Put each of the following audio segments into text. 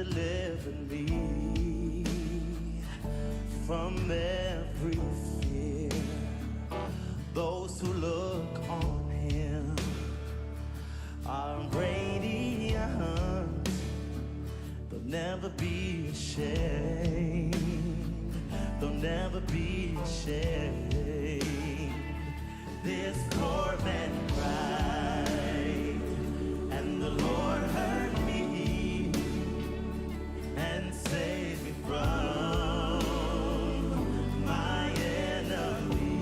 deliver me from every fear. Those who look on him are radiant. They'll never be ashamed. They'll never be ashamed. This poor man cried, and the Lord heard me and saved me from my enemies.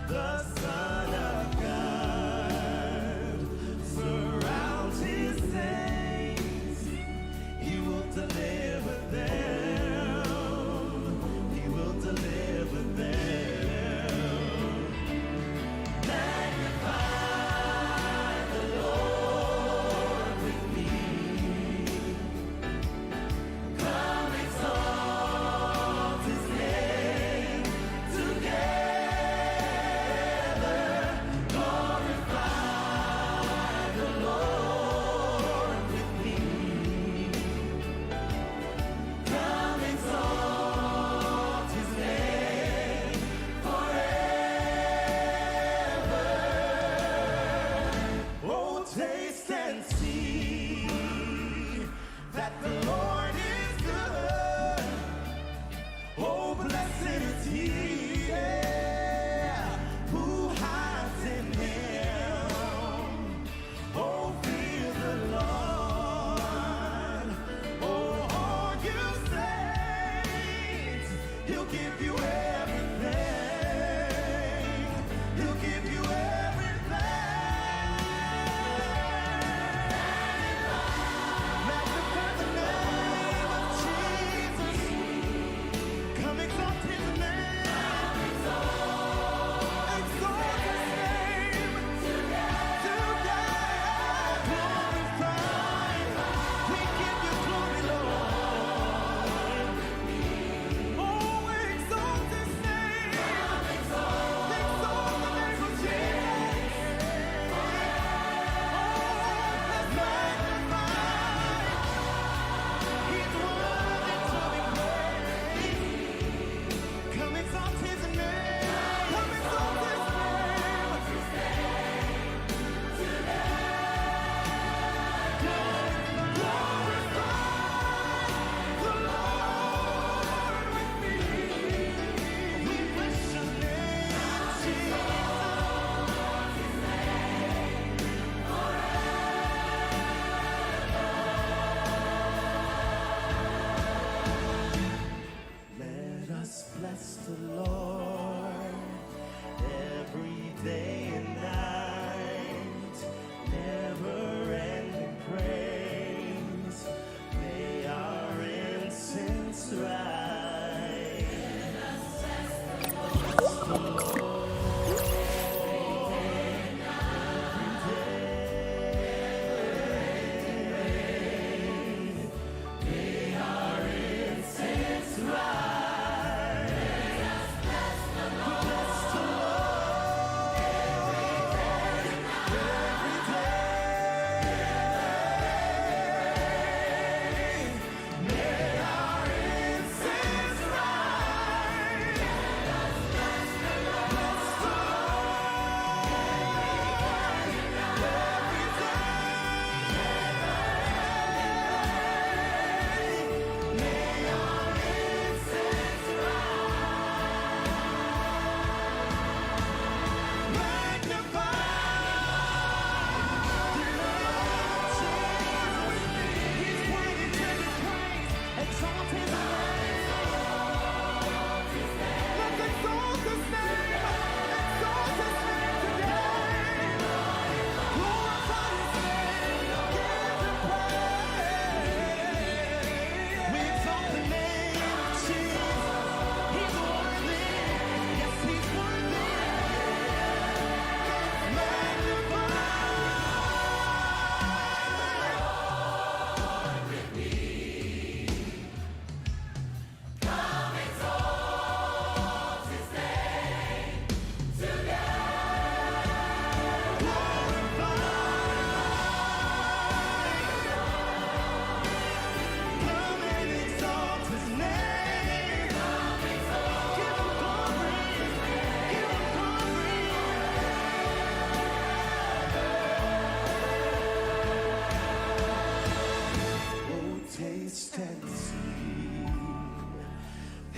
The Son of God surrounds his saints. He will deliver them. He will deliver them.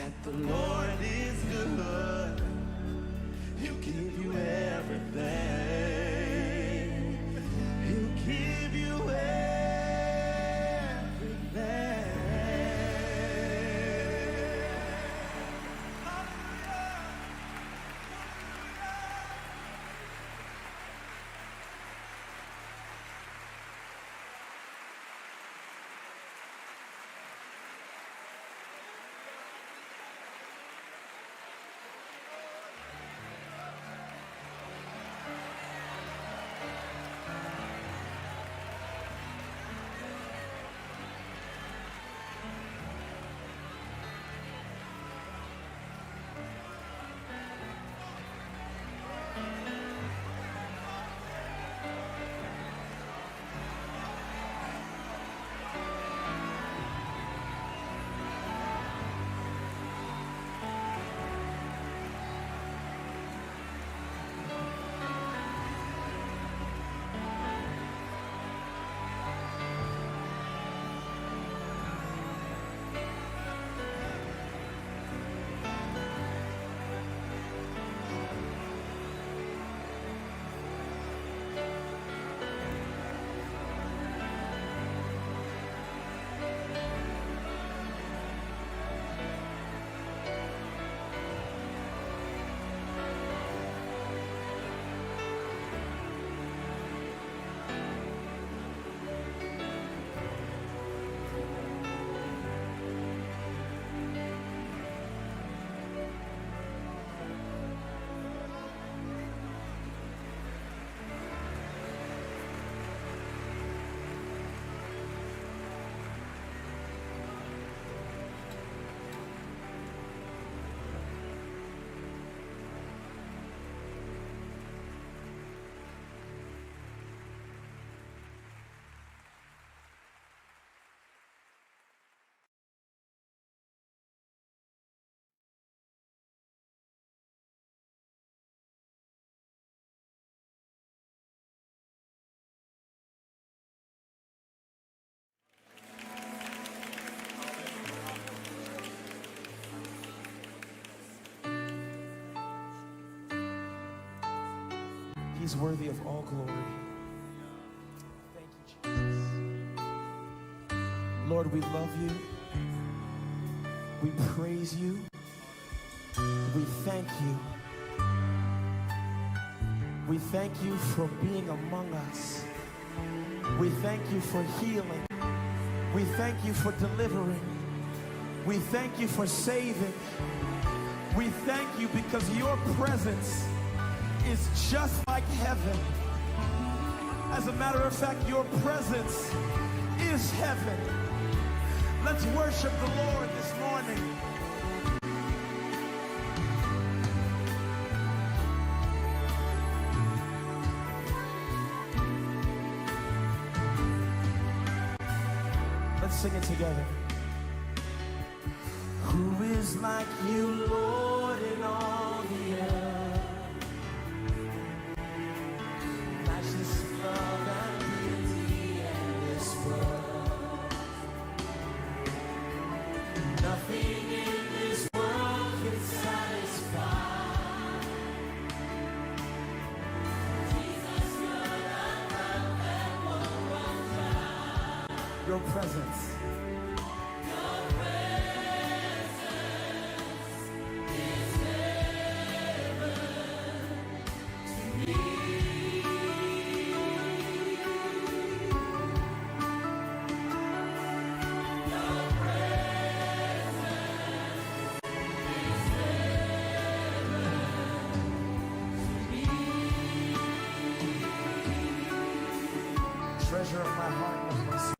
that the Lord is good. He'll give you everything. He'll give you everything. He's worthy of all glory. Thank you, Jesus. Lord, we love you. We praise you. We thank you. We thank you for being among us. We thank you for healing. We thank you for delivering. We thank you for saving. We thank you because your presence is just like heaven. As a matter of fact, your presence is heaven. Let's worship the Lord this morning. Let's sing it together. Who is like you, Lord, in all the earth? Love and beauty in this world. Nothing in this world can satisfy. Jesus, you're the well that won't run dry. Your presence. Your presence is heaven to me. Treasure of my heart and of my soul.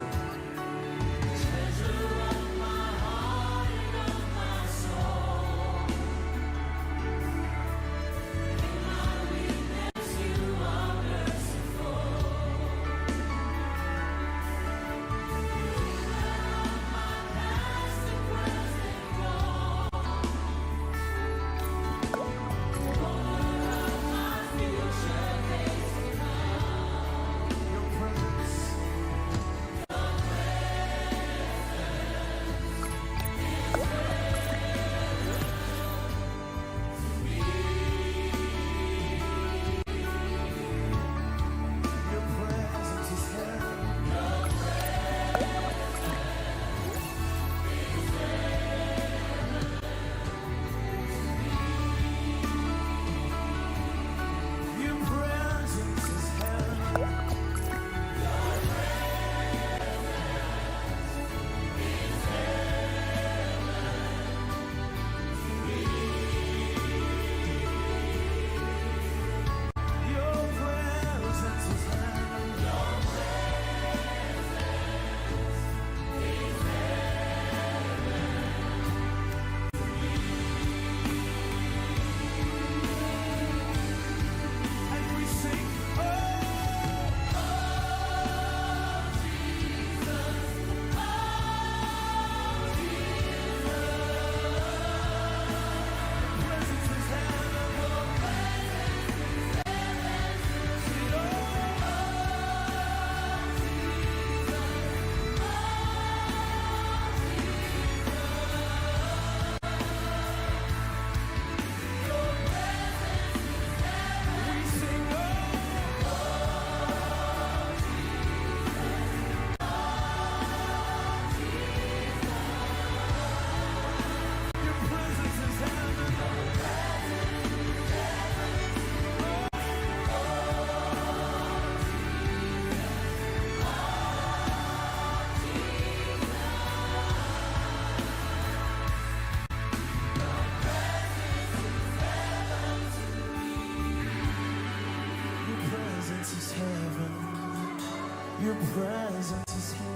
Your presence is here.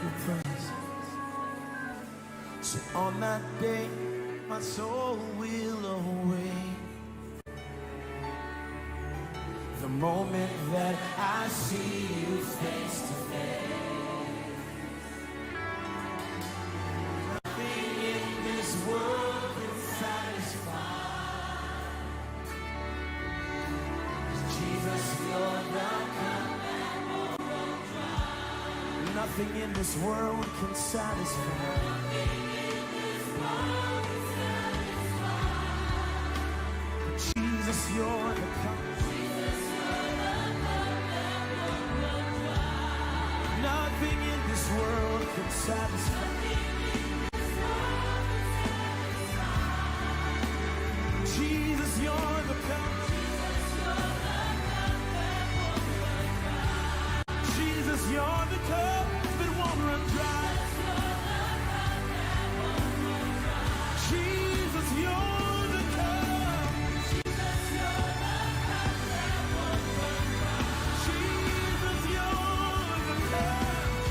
Your presence. So on that day, my soul will awake. The moment that I see you face to face. Nothing in this world can satisfy. Jesus, you're the cup that won't run dry. Nothing in this world can satisfy. Jesus, you're the cup. Nothing in this world can satisfy. Jesus, you're the cup. Jesus, you're the cup that won't run dry. Jesus, you're the cup. Jesus, you're the cup that won't run dry. Jesus, you're the cup.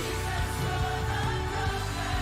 Jesus, you're the cup that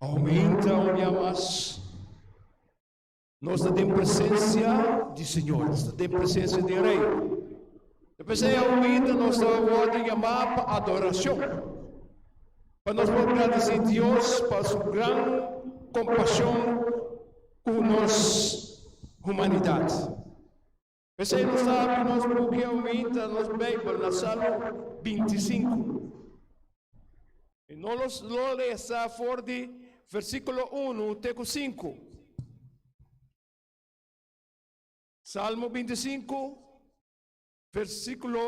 Aumenta un día más. Nos da en presencia del Señor, nos da en presencia del Rey. Depois aumenta nossa voz de llamar para adoração. Para nós agradecer a Deus por sua grande compaixão com nossa humanidade. Você não sabe, nós porque aumenta nos Bíblia, na Salmo 25. E nós lo lesa fora de versículo 1, teco 5. Salmo 25, versículo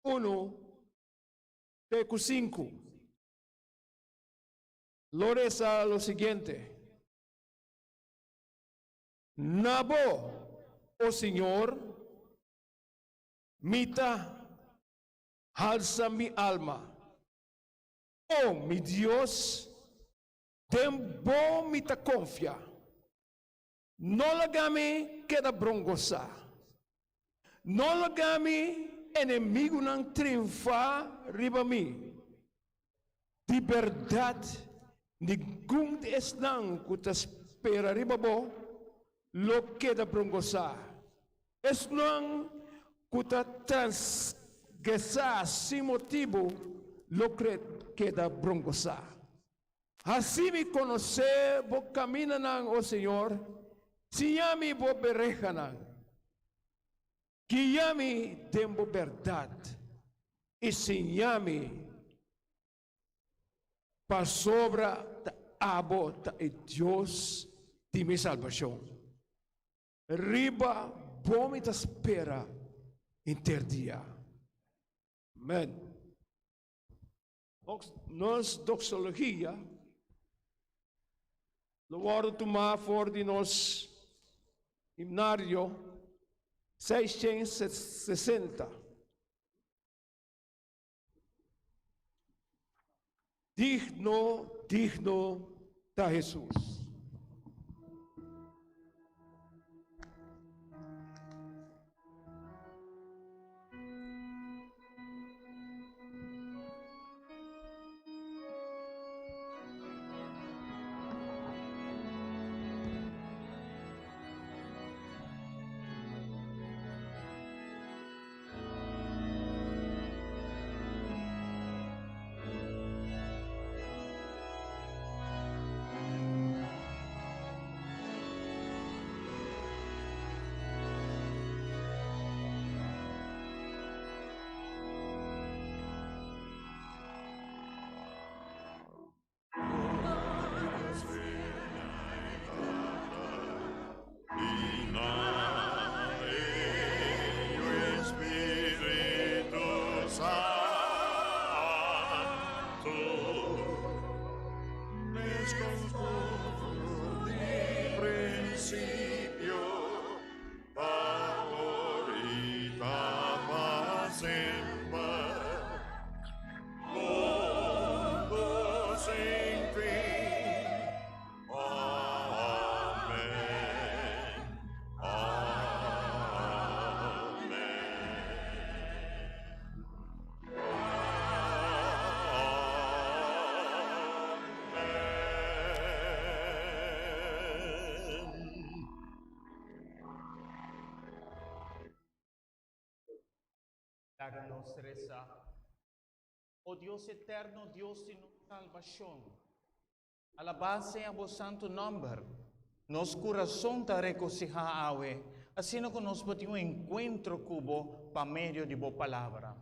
1, teco 5. Lo reza lo siguiente. Nabo, oh Señor, mita, alza mi alma. Oh, mi Dios, tembo mita confia. No lagami queda brongosa. No lagami inimigo não triunfa riba mi. De verdade, ninguém estão que te espera riba bo, lo queda brongosa. Es não que te transgresa sem motivo, lo queda brongosa. Assim me conhecer, bo camina nang o Senhor, se yami bo bereja nang. Que yami tempo verdade e senhame para sobra da abota e Deus de minha salvação. Riba vomita espera interdia. Amém. Nos doxologia, lo vou tomar fora de nos himnário 660. Digno da Jesus. Háganos rezar. Oh Dios eterno, Dios de nuestra salvación, alabase a vos santo nombre. Nos corazón te regocija awe, así no que nos un encuentro cubo pa medio de vos palabra.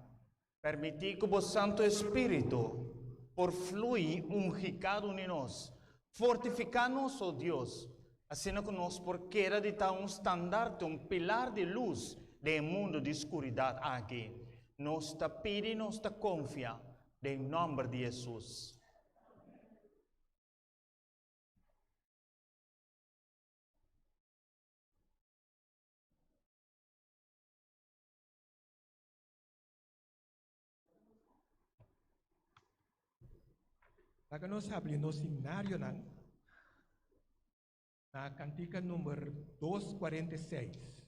Permití que vos santo espíritu, por fluir ungicado en nos, fortificanos, oh Dios, así no que nos por quiera de un estandarte, un pilar de luz del mundo de oscuridad aquí. Nos te pide y nos te confía, en nombre de Jesús. Taganos habli no seminario nan na cantica número 246.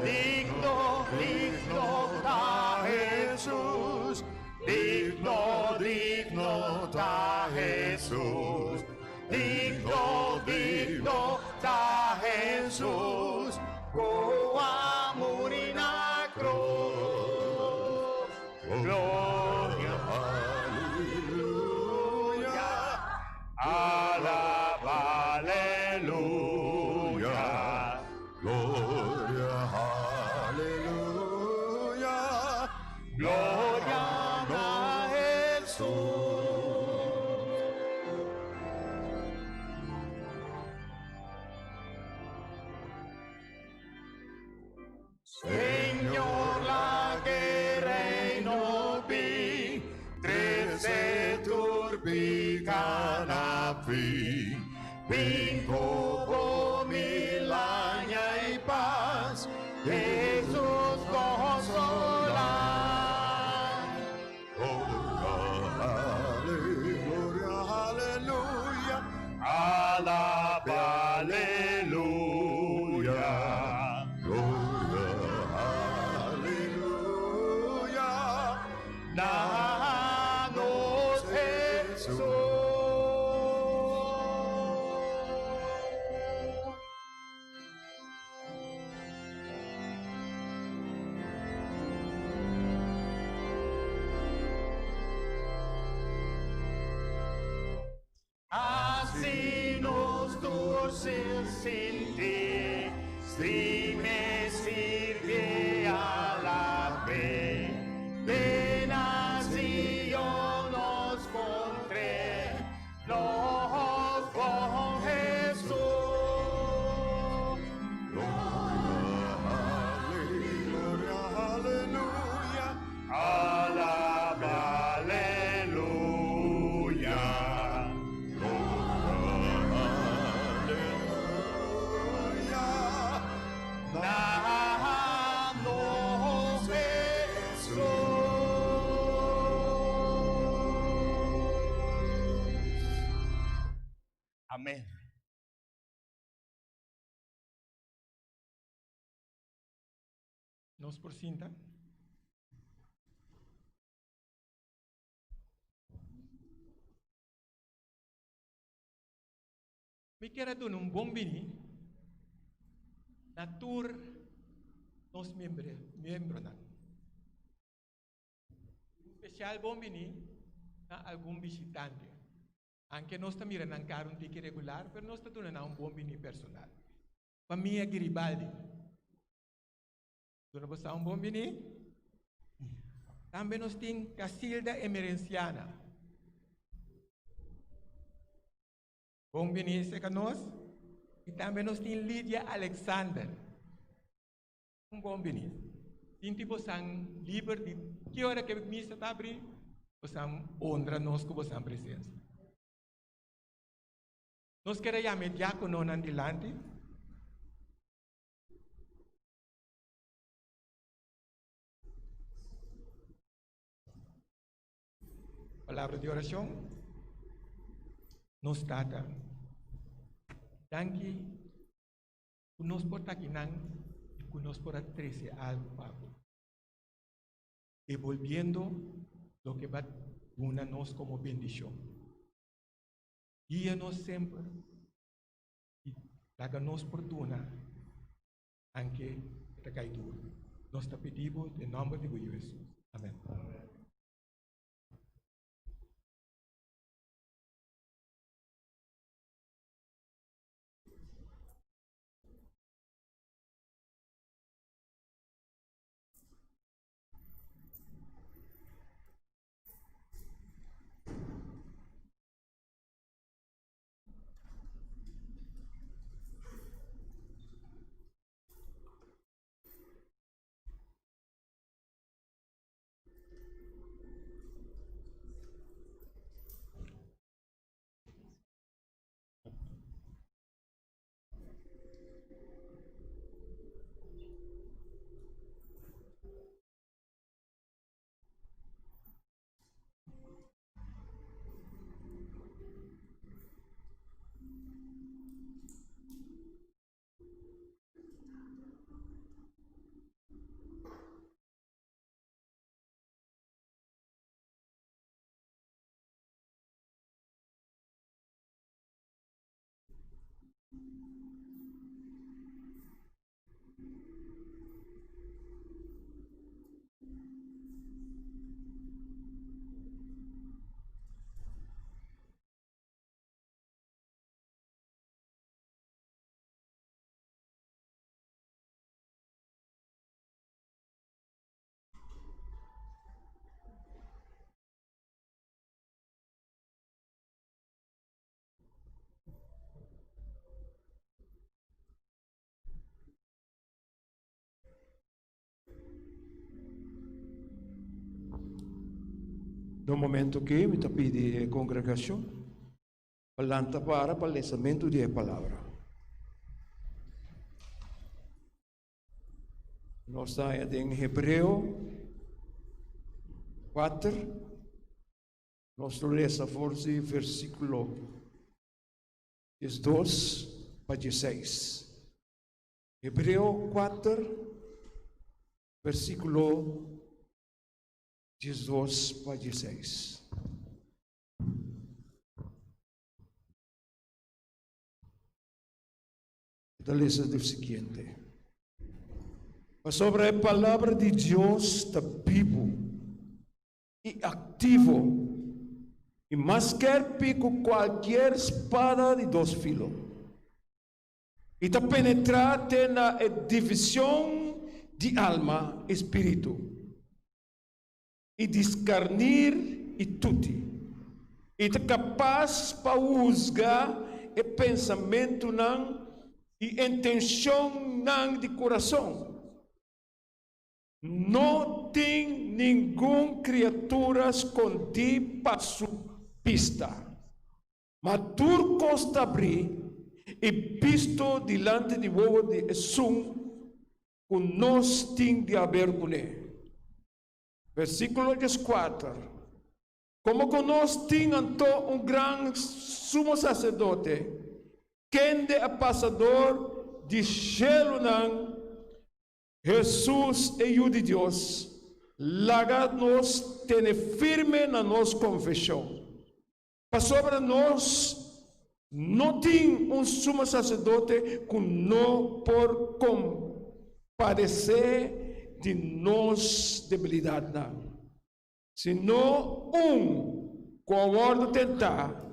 digno, digno da Jesús, digno, digno da Jesús, digno, digno da Jesús, oh amor y na cruz, gloria, aleluya, alaba, aleluya, gloria, aleluya, gloria a Jesús. Señor, la guerra no vi, 13 turbicanafi, vinco milagna y paz, Jesús consola. Gloria, aleluya, alaba, aleluya. Danos Jesús. Así nos dulces sin ti, si me sirve a la fe. Ven así yo nos encontré, nos con Jesús. Gloria, aleluya, alaba, aleluya. Danos Jesús. Amén. Nos presenta. Me quiero dar un bom bini na tour nos miembro na. Special bom bini na algum visitante. Anche nós estamos mirando um ticket regular, mas nós estamos dando um bom bini personal. Família Garibaldi. Doon ba sa um bom bini? Também nós temos Casilda Emerenciana. Bom bini sa kanos. E também nós temos Lydia Alexander. Um bom bini. Tinti po sang Liberty. Que hora que misa tabri? Po sang honra nós com a presença. Nós queremos diácono nandilante. Palavra de oração. Nos tata. Danke. Nos porta quinan y nos por atrece algo, Pablo. Devolviendo lo que va a darnos como bendición. Guíanos siempre y háganos fortuna, aunque te cae duro. Nos te pedimos en nombre de Jesús. Amén. No momento que me pide a congregação, planta para o lançamento da palavra. Nós estamos em Hebreu 4, nós lemos a força versículo 12 para 16. Hebreu 4, versículo 12 para 16. Então, lesa o seguinte. Sobre a palavra de Deus está vivo e ativo, e mais quer pico qualquer espada de dois filos, e está penetrante na divisão de alma e espírito, e discernir e tudo, e está capaz para julgar o pensamento e intenção de coração. Não tem nenhuma criatura escondida para sua pista, mas tudo costa abrir e visto diante de boa de Jesus, com nós tem de haver com ele. Versículo 4. Como que nós temos grande sumo sacerdote, quem é passador de gelo Jesus é o de Deus, laga-nos ter firme na nossa confissão. Para sobre nós, não tem sumo sacerdote que não por compadecer de nossa debilidade, senão com a ordem tentar,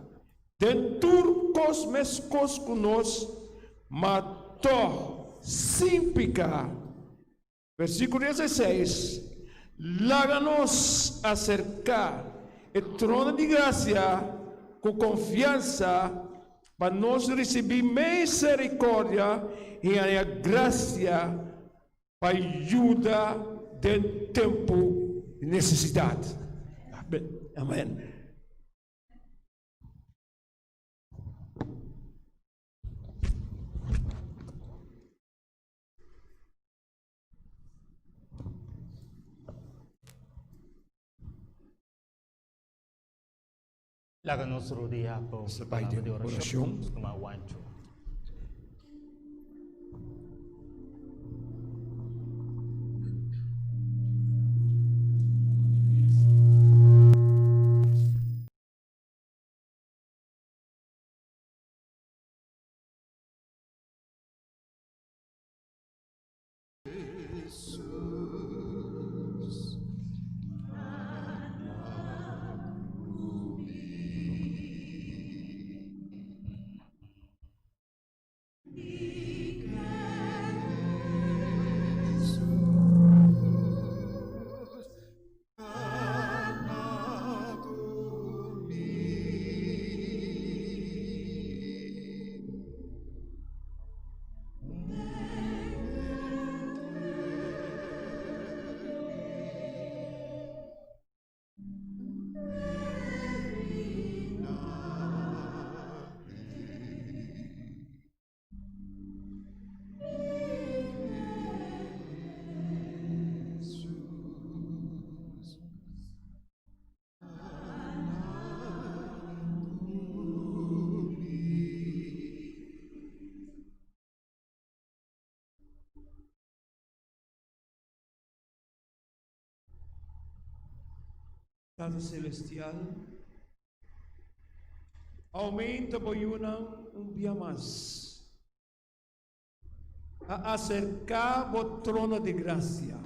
dentro dos mesmos que nós, matou, sem pecar. Versículo 16, laga-nos acercar o trono de graça com confiança para nós receber misericórdia e a graça para ajuda de tempo de necessidade. Amém. Láganos rodear por Sa paide de oración. oración. Gumawancho. Padre Celestial, aumenta boiuna dia mais a acercar ao trono de graça.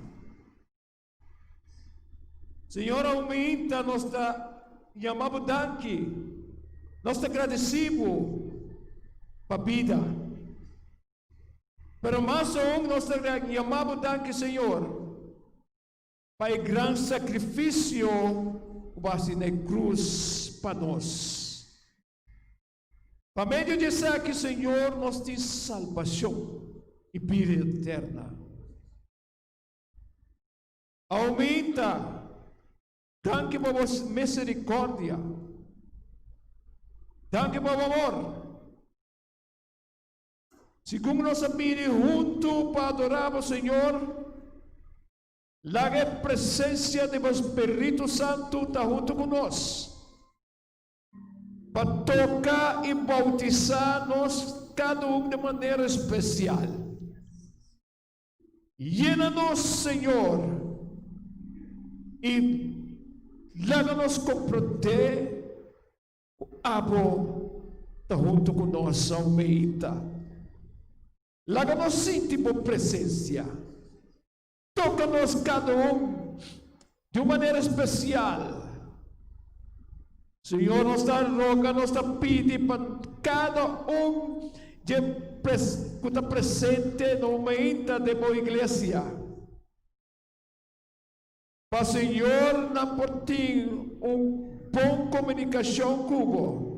Senhor, aumenta nossa chamamos danke, nós te agradecemos para a vida. Pero mais aún, nós te chamamos danke, Senhor, para o grande sacrifício que vai na cruz para nós. Para meio de ser que, Senhor, nós temos salvação e vida eterna. Aumenta, danke por vossa misericórdia, danke por amor. Segundo nossa vida junto para adorar o Senhor, a presença do Espírito Santo está junto conosco, para tocar e bautizar-nos cada um de maneira especial. Llena-nos, Senhor, e leva-nos compreender o abo está junto conosco, aumenta. Leva-nos sentir a presença. Toca-nos cada um de uma maneira especial. Senhor, nós está rogando, nós está pedindo para cada um que está presente no momento da boa igreja. Para o Senhor, não ter boa comunicação com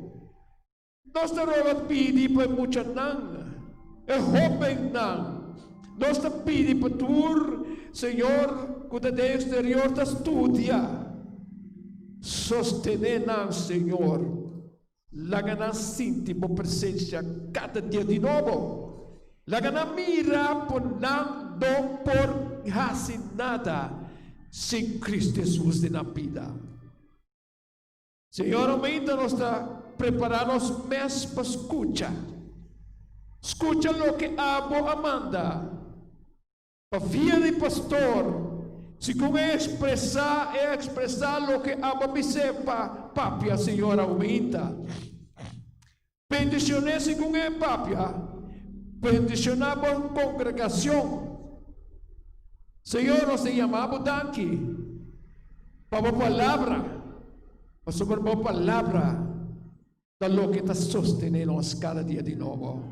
nós está rogando pedir para muita não, é jovem não. Nós está pedindo para tu, Senhor, que o exterior está estudia. Sostener, Senhor, la gana sinti por presença cada dia de novo, la gana mira por não por hacer nada sem Cristo Jesus na vida. Senhor, aumenta nós está preparando mais para escutar. Escuta o que abo Amanda, para filha de pastor. Se como expressar o que a me sepa, papia, Senhor, aumenta. Bendicionar se como é papia, bendicionar a congregação. Senhor, nós te chamamos daqui, para a palavra, para sobre a palavra, da lo que está sostenendo nós cada dia de novo.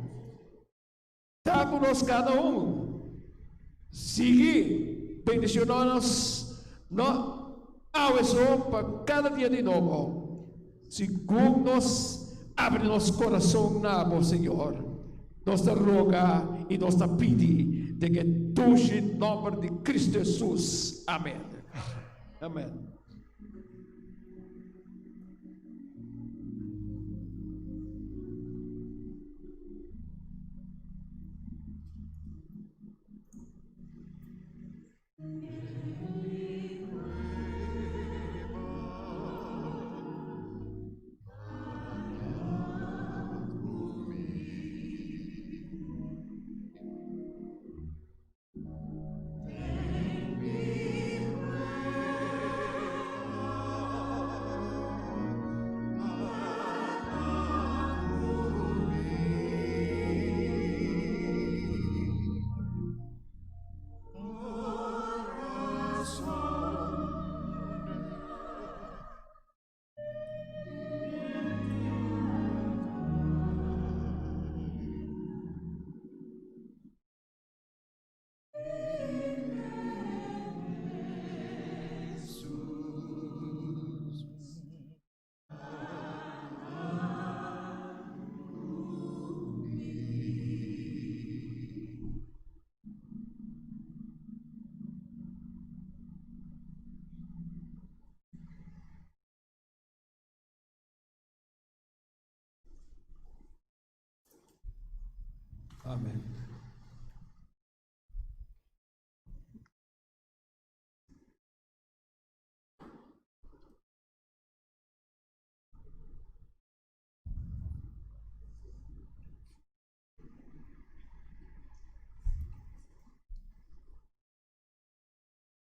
Está conosco cada um. Sigue. Bendicionamos para cada dia de novo. Segundo nós abre nosso coração na Senhor, nós te roga e nós te pede de que tu em nome de Cristo Jesus. Amém. Amém. Amém.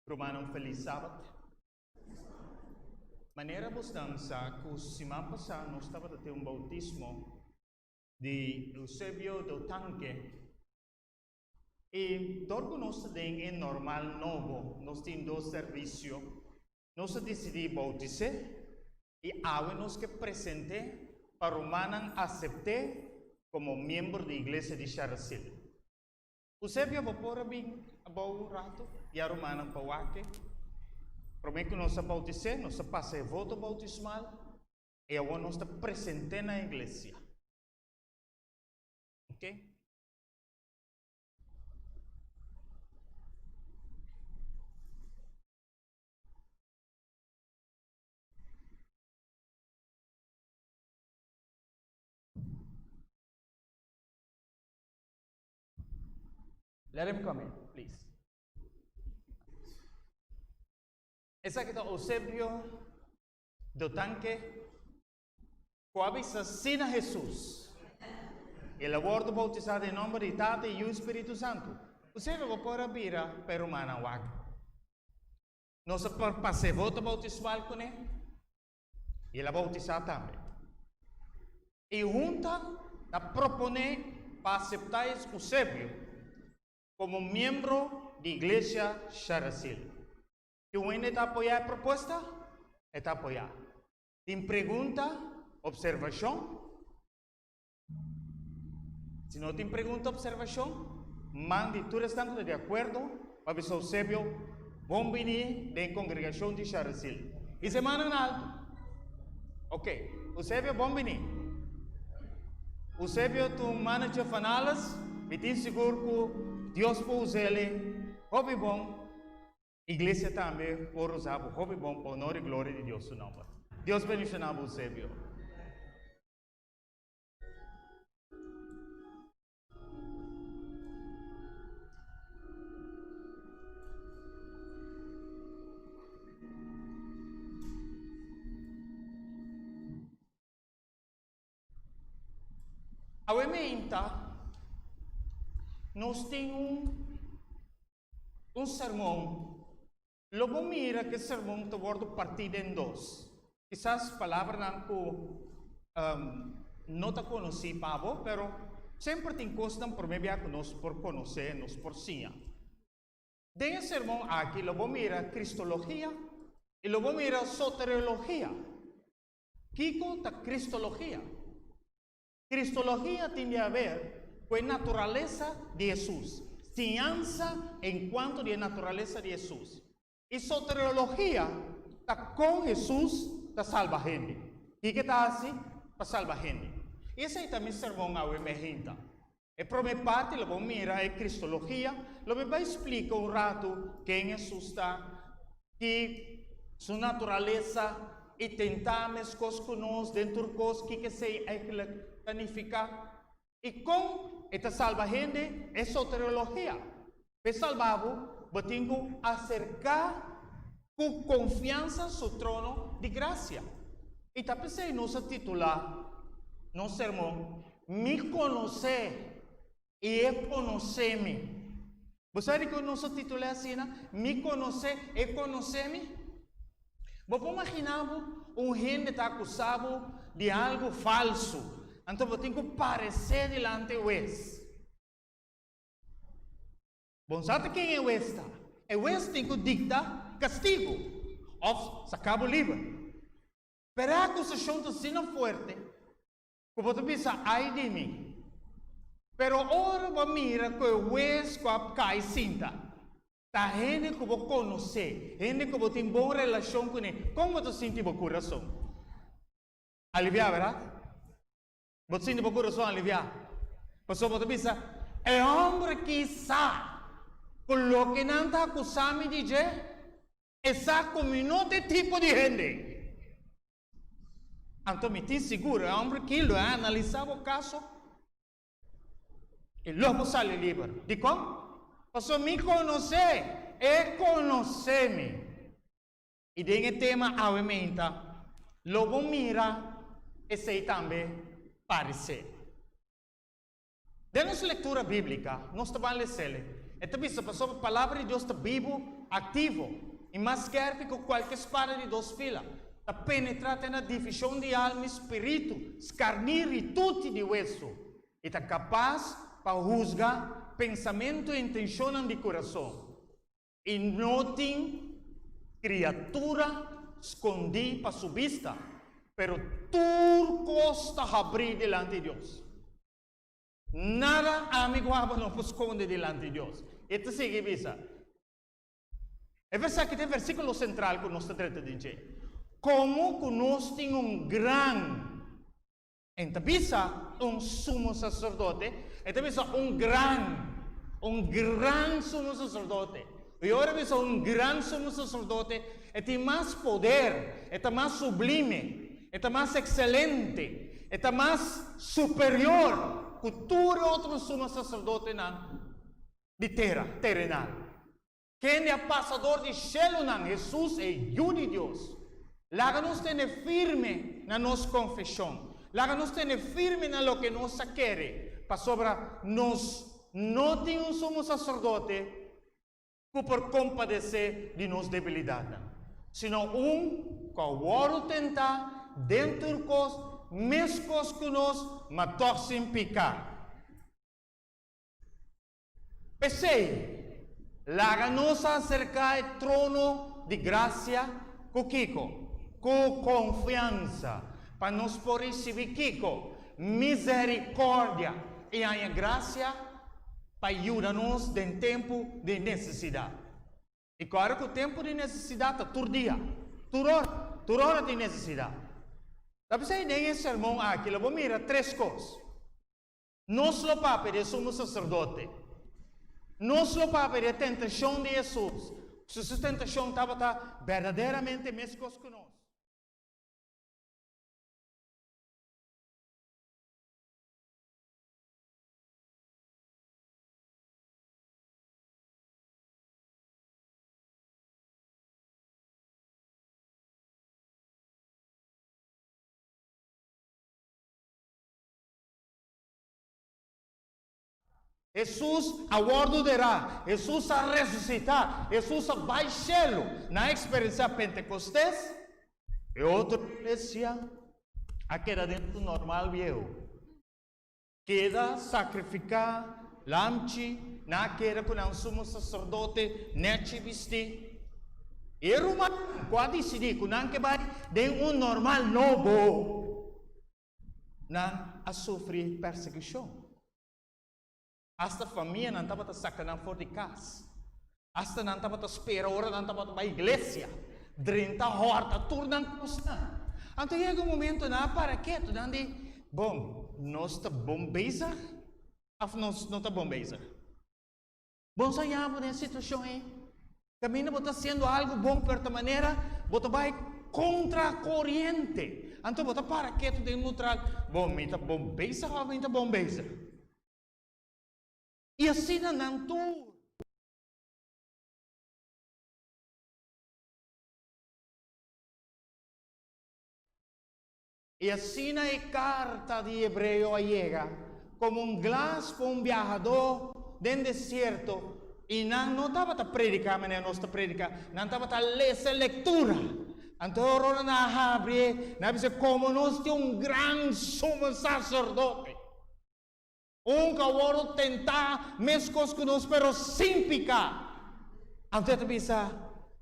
Romano, feliz sábado. Maneira bostança que semana passada nós estava a ter bautismo de Eusébio do Tanque. E dorgo nós tem é normal novo, nós tem dois serviços. Nós decidimos bautizar e agora nós que presente para o manan aceitar como membro da igreja de Charasil. Você viu a por bem a bom rato e a romana para o aqui. Prometo que nós bautizar, nós passa voto bautismal e agora nós presente na igreja. Ok? Let him come in, please. Essa aqui é o Eusébio do tanque coabita sina Jesus. Ele é o bautizado em nome de Tata e o Espírito Santo. Você vai pôr a bira para o manawag. Nós passamos voto bautismal com ele. Ele é bautizado também. E junta a propõe para aceitar o Eusébio como membro da igreja Charasil. E o Wayne está apoiando a proposta? Está apoiando. Tem pergunta, observação? Se não tem pergunta, observação, mande tudo estando de acordo para ver se o Eusébio bom venir da congregação de Charasil. E semana alto. Ok, o Eusébio bom venir. O Eusébio, tu manager fanalas, me tem seguro que Deus pode usar ele, hobby bom, igreja também pode usar o hobby bom para honor e glória de Deus, nome. Deus bendiga o Eusébio. A emenda nós temos um sermão. Logo mira que o sermão está partido em dois. Quizás palavras não está conhecida, mas sempre tem coisas por meio que nós por conhecer, nós por sim. Dentro do sermão aqui, logo mira cristologia e logo mira soteriologia. Kiko da cristologia. Cristologia tem a ver com a natureza de Jesus, ciência em quanto a natureza de Jesus. E soteriologia está com Jesus para salvar a gente. E que está assim? Para salvar a gente. Esse aí também sermão ao emergente. A primeira parte, eu vou mirar é cristologia, eu vou explicar um rato quem Jesus está, que sua natureza e tentar as coisas conosco dentro de coisas que se planificar. E com esta salva gente é soteriologia. Para salvar, eu tenho que acercar com confiança ao trono de graça. E tá pensei nossa titular, nosso sermão, me conhecer e conhecer-me. Você sabe que o nosso título é assim, né? Me conhecer e conhecer-me? Vou imaginar gente está acusado de algo falso. Então eu tenho que parecer delante do juiz. Bom, sabe quem é o juiz? O juiz tem que dictar castigo. Ou sacar o livre. Pero a acusação está sendo forte. Que você pensa, ai de mim. Pero ora você mira que o juiz cai cinta. Tá gente que você conhece. Gente que você tem boa relação com ele. Como você sente o coração? Aliviar, verdade? Você sente o coração aliviar. Porque você pensa, é homem que sabe. Lo que não está acusando de dizer, essa comunidade tipo de gente. Então me tem seguro, é homem que lo ha analisado o caso e logo sai livre. De como? Porque me conhecer é conhecer-me. E dentro do tema aumenta, logo mira e sei também parecer. Dentro da leitura bíblica, nós estamos lendo. Então, a palavra de Deus está vivo, ativo, e mais quer que qualquer espada de duas filas, está penetrada na divisão de alma e espírito, escarnir e tudo de hueso, e está capaz para juzgar pensamento e intenção de coração. E não tem criatura escondida para sua vista, pero tudo costa abrir delante de Deus. Nada amigo não esconde delante de Deus. Esto sigue visa. É verdade que tem versículo central que nós tratamos de dizer. Como que nós temos grande, então visa sumo sacerdote, então visa grande sumo sacerdote. E agora visa grande sumo sacerdote, tem mais poder, é mais sublime, é mais excelente, é mais superior que todo outro sumo sacerdote de terra, terrenal. Quem é passador de céu, Jesus é o de Deus. Láganos tener firme na nossa confissão. Láganos tener firme na lo que nós queremos. Para sobra, nós não temos sumo sacerdote que por compadecer de nossa debilidade. Senão que o tentar dentro de nós, mescos que nós, mas sem picar. Pensei, láganos acercar o trono de graça com Kiko. Com confiança, para nós poder receber Kiko, misericórdia e a graça para ajudar-nos em tempo de necessidade. E claro que o tempo de necessidade é todo dia, toda hora de necessidade. Sabe se nesse sermão aqui, eu vou mirar três coisas. Nosso papo de sumo sacerdote, nosso papo de tentação de Jesus, se sua tentação estava verdadeiramente mesmo com nós. Jesus aguardará, Jesus a ressuscitar, Jesus vai ao céu. Na experiência Pentecostés, é outra igreja, queda dentro do normal viejo. Queda sacrificar, lamchi, na queda com o sumo sacerdote, nete vestir. E o romano, quando decidir, que não que vai de normal novo, não a sofrer perseguição. Hasta a família não estava sacanando fora de casa. Hasta não estava esperando, hora não estava para a igreja. 30 horas, tudo não custa. Então chega um momento, não para quê? Tu não diz, bom, nós estamos bom beijo? Nós não estamos bom beijo. Bom, sonhamos nessa situação aí. Caminho, você está sendo algo bom, por outra maneira, você vai contra a corrente. Então você para quê? Tu tem que mostrar, bom, me está bom beijo ou me está bom beijo? E assim não tu. E assim a carta de Hebreu chega como glas para viajador dentro do deserto. E não estava a predicar, mas não está predicar, não estava a ler essa leitura. Então, agora não abre, não diz como nós temos grande sumo sacerdote. Que agora tentar mescos que nós, pero sem picar. Então, tu pensa,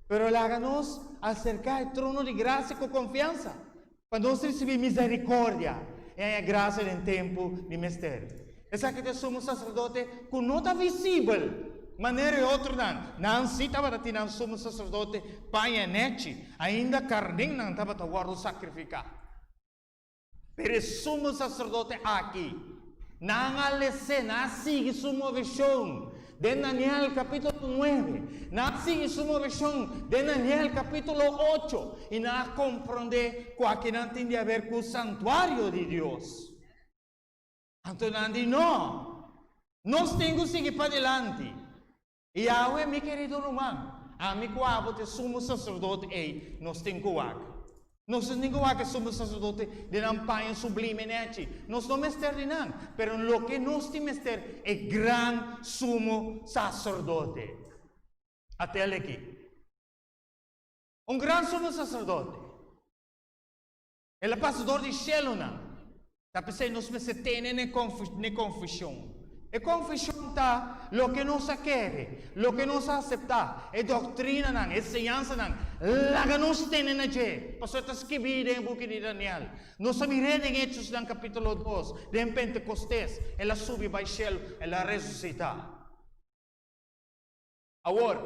pero láganos acercar o trono de graça com confiança. Para nós receber misericórdia e a graça em tempo de mistério. Essa que somos sacerdote que não está visível, maneira e outra não. Não se estava a tirar somos sacerdote pai e nete, ainda carne não estava a guardar sacrificar. Pero somos sacerdote aqui. Não alece, não sigue sua visão. De Daniel capítulo 9. Não sigue sua visão. De Daniel capítulo 8. E não compreende o que não tem a ver com o santuário de Deus. Então não diz, não. Nós temos que seguir para adelante. E Yahweh, meu querido irmão, amigo, você somos sacerdote e nós temos que nós não que somos sacerdote de um pai sublime nete. Nós não mister de nada, pero lo que nós temos mister é gran sumo sacerdote. Até aqui. Gran sumo sacerdote. Ele é pastor de céu, não. Tá pensando nós me tem na confissão. E confissão tá, lo que nos quer, lo que nos acepta, e doutrina não, ensinança não, laga nos tem na je. Pastor está escrito em book de Daniel. Nós miramos em Hechos no capítulo 2, de Pentecostés, ela sube para o céu, ela ressuscita. Agora,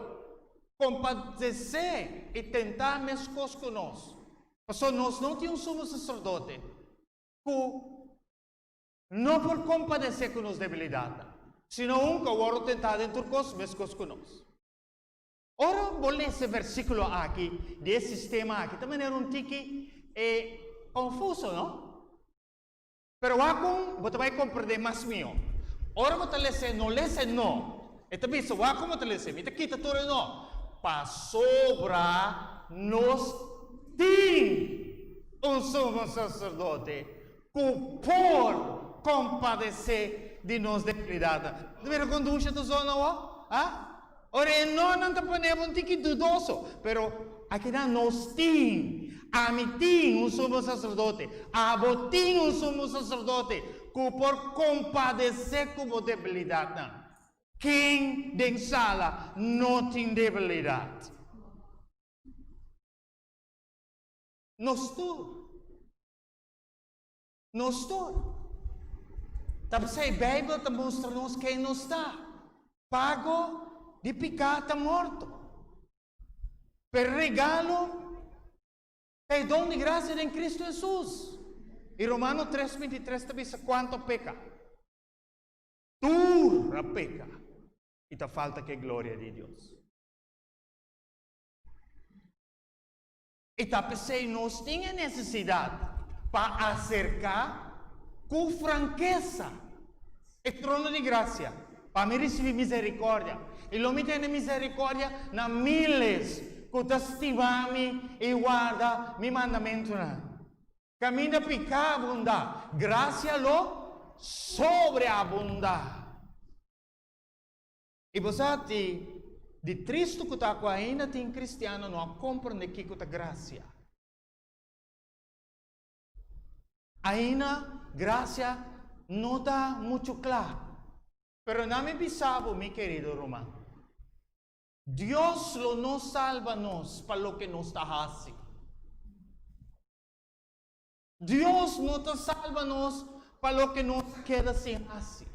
compadecer e tentar mais coisas conosco. Pastor, nós não temos um sumo sacerdote que não por compadecer com as debilidades, senão que agora tentar dentro coisas mais coisas conosco. Ora, vou ler esse versículo aqui, desse sistema aqui, também era tique confuso, não? Pero você vai compreender mais meu. Ora, você lê não. E também, se você lê, você quita tudo não. Para sobra, nós temos sumo sacerdote que por compadecer de nós debilidade. Deve conduzir a zona, ora, não te ponemos um tique dudoso, pero aqui nós temos, a mim tem sumo sacerdote, a vos tem sumo sacerdote, que por compadecer com a debilidade. Quem den sala não tem debilidade. Nós todos. Tapos a Bíblia está mostrando quem não está. Pago de pecado morto. Per regalo é dom de graça em Cristo Jesus. E Romano 3:23 te diz quanto peca. Dura peca. E te falta que glória de Deus. E tapos nós temos necessidade para acercar com franqueza o trono de graça, para me receber misericórdia. E lo mi tiene misericórdia na miles que testimami e guarda mi mandamento. Cammina pica abunda, gracia lo sobreabunda. E você de tristo que está ainda tem cristiano não compreende que é graça. Ainda graça não está muito claro. Pero não me bisabo, mi querido Romano. Deus lo nos salva nos para lo que nos está haciendo. Deus não te salva nos para lo que nos queda sem hacer.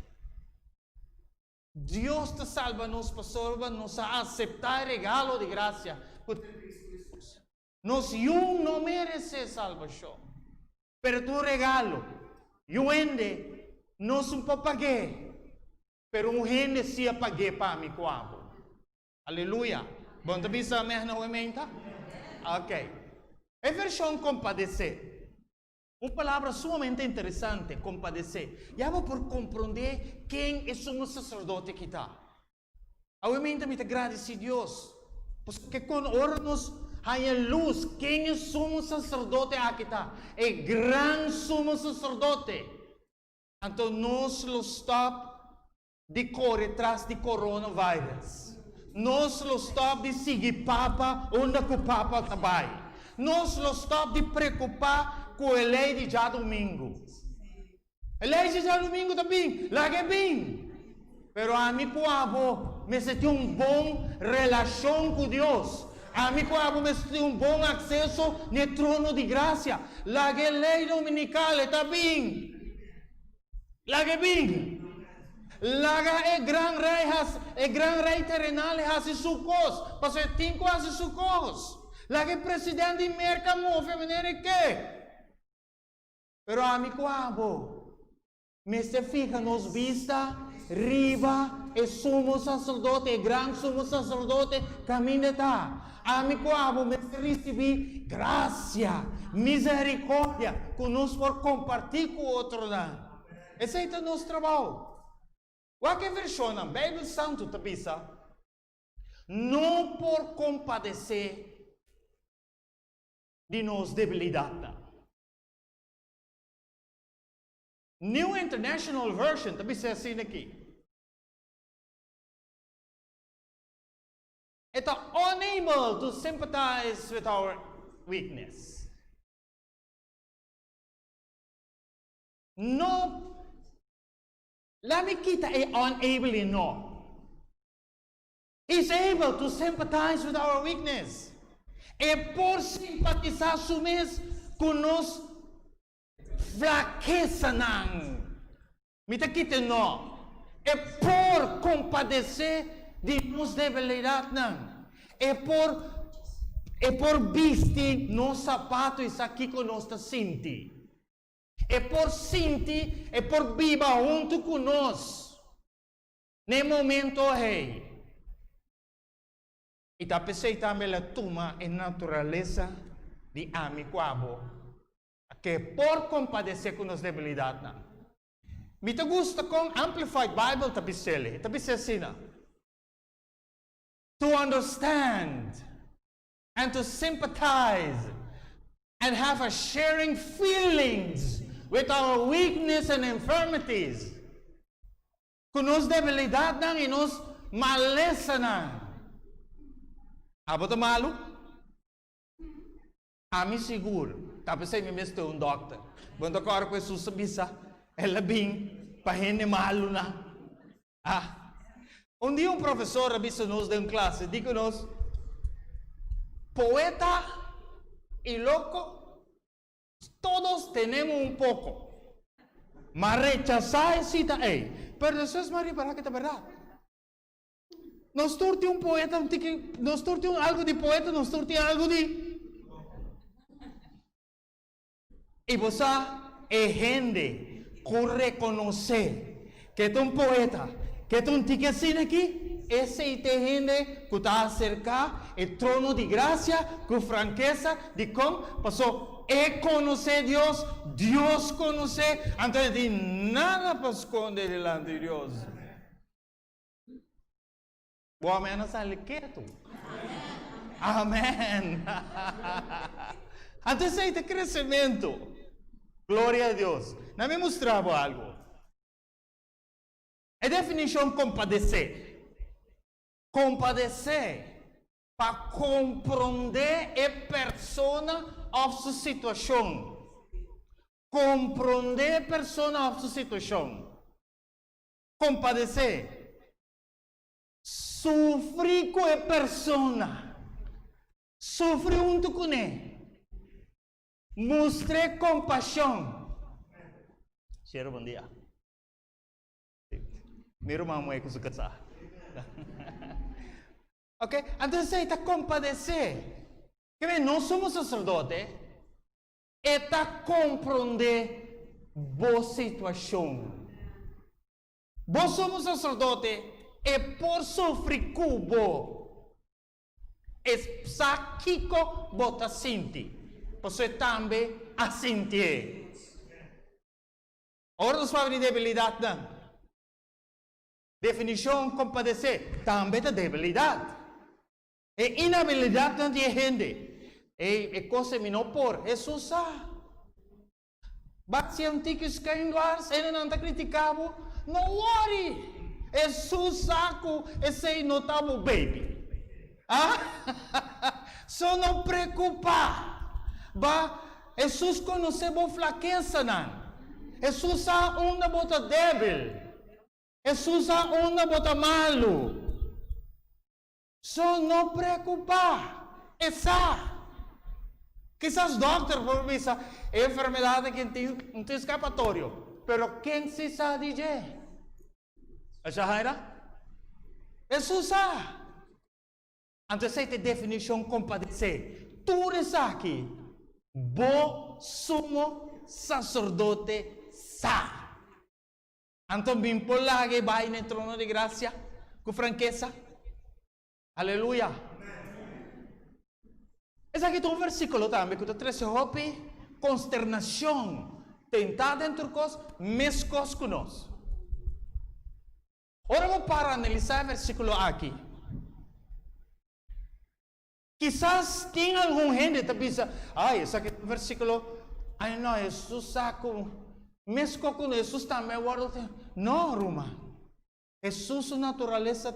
Deus te salva nos para salva-nos a aceitar o regalo de graça por Cristo Jesus. Nós não merece salvação. Pero tu regalo, eu ende, nós paguei. Pero um rende se paguei para mi coabo. Aleluia. Bom, te bisa amém na emenda? Ok. É versão compadecer. Uma palavra sumamente interessante, compadecer. Já vou por compreender quem é o sumo sacerdote que está. Obviamente, me agradece a Deus. Porque quando oramos, há luz, quem é o sumo sacerdote aqui está? É grande sumo sacerdote. Então, nós lo stop de correr atrás de coronavírus. Nós lo stop de seguir Papa onde o Papa trabalha. Nós lo stop de preocupar com a lei de já domingo. A lei de já domingo também, lá que é bem. Pero a mim coabo, me senti bom relação com Deus. A mim coabo, me senti bom acesso no trono de graça. Lá que a lei dominical está bem. Lá que é bem. Lá que é gran rei terrenal has sucos. Pastor tinco has sucos. Lá que presidente merca move venere que. Pero amigo abo, me se fija nos vista, riba, e sumo sacerdote, e gran sumo sacerdote, caminha tá. Amigo abo, me se recebi graça, misericórdia, conosco por compartilhar com o outro. Esse é o nosso trabalho. O que versão, Bíblia Santo, te pisa, não por compadecer de nos debilidade. New International Version, também se assim aqui. It's unable to sympathize with our weakness. No Lami kita ay unable no. He's able to sympathize with our weakness. E por simpatizar sumis kunos fraqueza nang. Mita kita no. E por compadecer de nos debilidade nang. E por vestir nos sapatos aqui conosco sinti. E por sinti, e por viva junto conosco. Ne momento rei. E tá pensei também a tuma e natureza de amigo que por compadecer com as debilidades não. Me te gusta com Amplified Bible tá pensei assim não. To understand and to sympathize and have a sharing feelings with our weakness and infirmities. Com as debilidades não e nos maleza não. Abo ta malu? Ami seguro. Tapos ay mimisto un doctor. Bunda ko ara ko susabisa. Elabing pahene malu na. Un dia un professor abiso nos de un clase. Dico nos, poeta y loco, todos tenemos un poco. Mas rechazar cita pero eso es María para que te verdad. Nos torte un poeta, nos torte algo de poeta, nos torte algo de... Y vos gente que reconoce que es un poeta, que es un tiquecín aquí, ese gente que está cerca el trono de gracia, con franqueza, de cómo pasó, conoce Dios, Dios conoce, antes de nada para esconder delante de Dios. O amém não sai quieto. Amém. Antes de crescimento. Glória a Deus. Não me mostrava algo. A definição compadecer. Compadecer para compreender a persona of sua situação. Compreender a persona of sua situação. Compadecer. Sufrir com a persona. Sufrir junto com ele. Mostrar compaixão. Senhor, bom dia. Meu irmão é com o casar. Ok? Então, você está compadecer. Que não somos sacerdotes. Está compreender boa situação. Nós somos sacerdotes. E por sofrer cubo, es saquico bota sinti, posso também a sentir. Ora, nós falamos de debilidade, não? Definição compadecer, também da debilidade. E inabilidade não de gente. E coisa me não por, Jesus sabe. Bate antigos cainguars, ele não está criticado, não worry. Jesus saco esse notável baby. Só não preocupa. Jesus conhece boa fraqueza não. Jesus sabe onde bota débil. Jesus sabe onde bota malo. Só não preocupa. Essa. Quizás doctor por visa enfermidade que não tem escapatório. Pero quem se sabe dizer? Shahira? Jesus sabe. Então, essa definição compadecer. Tudo isso aqui. Bo sumo sacerdote sa. Então, bem por lá que vai no trono de graça com franqueza. Aleluia. Esse aqui é um versículo também que tu traz consternação. Tentar dentro de nós, mescos conosco. Ora vamos para analisar o versículo aqui. Quizás tem algum gente que pensa, esse aqui é um versículo, não, Jesus saco, mesmo com Jesus também, não, Roma. Jesus, sua natureza,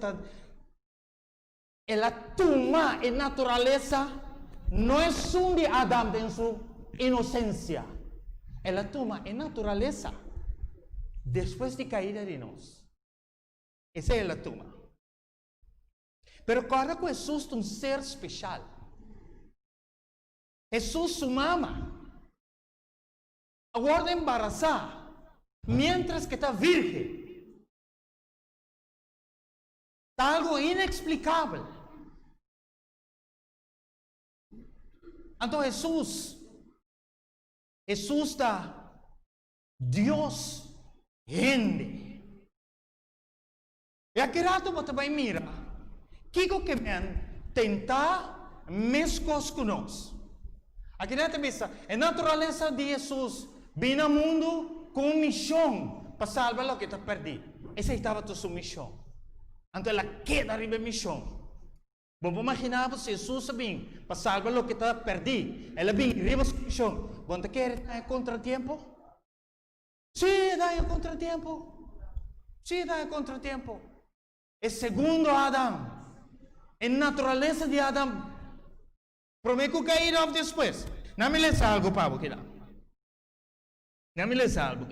ela toma a natureza, não é um de Adão em sua inocência. Ela toma a natureza. después de caída de nos. Esa es la tumba. Pero claro que Jesús es un ser especial. Jesús, su mamá, agora embarazada, mientras que está virgen. Está algo inexplicable. Entonces Jesús está Dios gente. E aqui rato você vai mirar, Kiko que men tentar mescos conosco. Aqui dentro pensa, a natureza de Jesus vem ao mundo com missão para salvar o que está perdido. Essa estava a sua missão. Então ela queda arriba a missão. Vamos imaginar se Jesus vem para salvar o que está perdido. Ela vem arriba a sua missão. Você quer dar contratempo? Sim, dá em contratempo. Sim, dá em contratempo. É segundo Adão. A natureza de Adão. Prometo cair off depois. Não me lê algo, Pablo, que dá. Não me lê algo.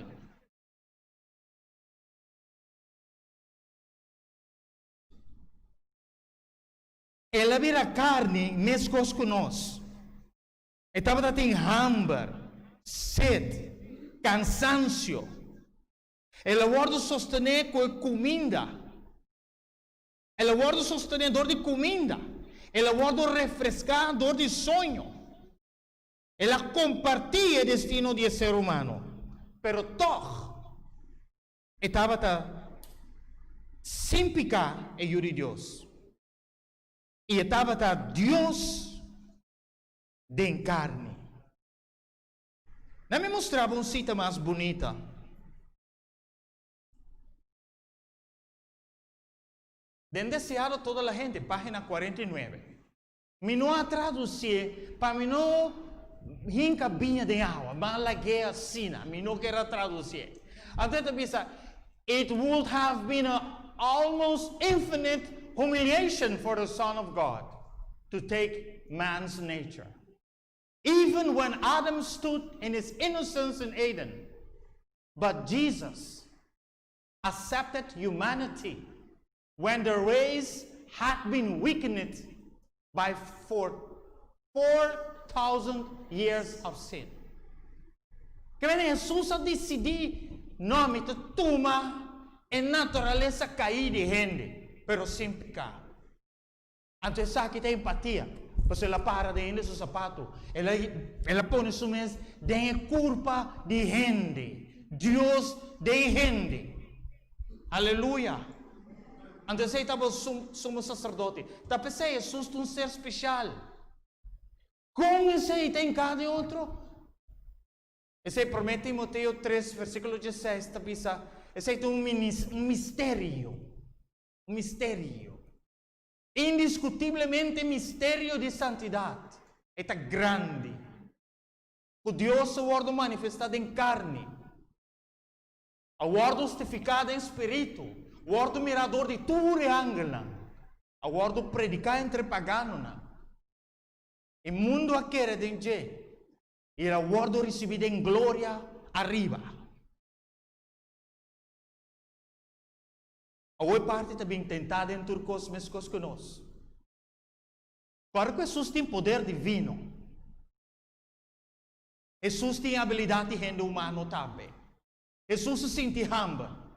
Ela vira carne, mescos conosco. Estava tendo hambre, sede, cansancio. Ela guarda sostener com comida. Ela guarda sostenedor de comida. Ela guarda refrescador de sonho. Ela compartilha o destino do ser humano. Pero toch, estava sem pecar e de Deus. E estava Deus de carne. Não me mostrava uma cita mais bonita. Deseado toda a gente, página 49. Me não a traduzir, para mim não hinca binha de água, mas la guerra sina, me não quero traduzir. Até pensa, it would have been an almost infinite humiliation for the Son of God to take man's nature. Even when Adam stood in his innocence in Eden, but Jesus accepted humanity when the race had been weakened by 4,000 years of sin. Que vem Jesus a decidir, não me toma em natureza cair de gente, pero sem pecar. Antes aqui tem empatia, porque ela para dentro do sapato, ela põe sua mesa de culpa de gente, Deus de gente. Aleluia. Antes aí estava sumo sacerdote. Tá pensei, Jesus é um ser especial. Como esse aí tem cada outro? Esse aí promete Timoteo 3, versículo 16. Tá pensando, esse aí tem um mistério. Um mistério. Indiscutivelmente mistério de santidade. É grande. O Deus se guarda manifestado em carne. A guarda justificada em espírito. Guardo mirador de tudo e angela. Guardo predicar entre paganos. E mundo aquele de gente. E a guardo recebido em glória arriba. A outra parte também tentada em turcos mescos conosco. Claro que Jesus tem poder divino. Jesus tem habilidade de rende humano também. Jesus se sente hambre.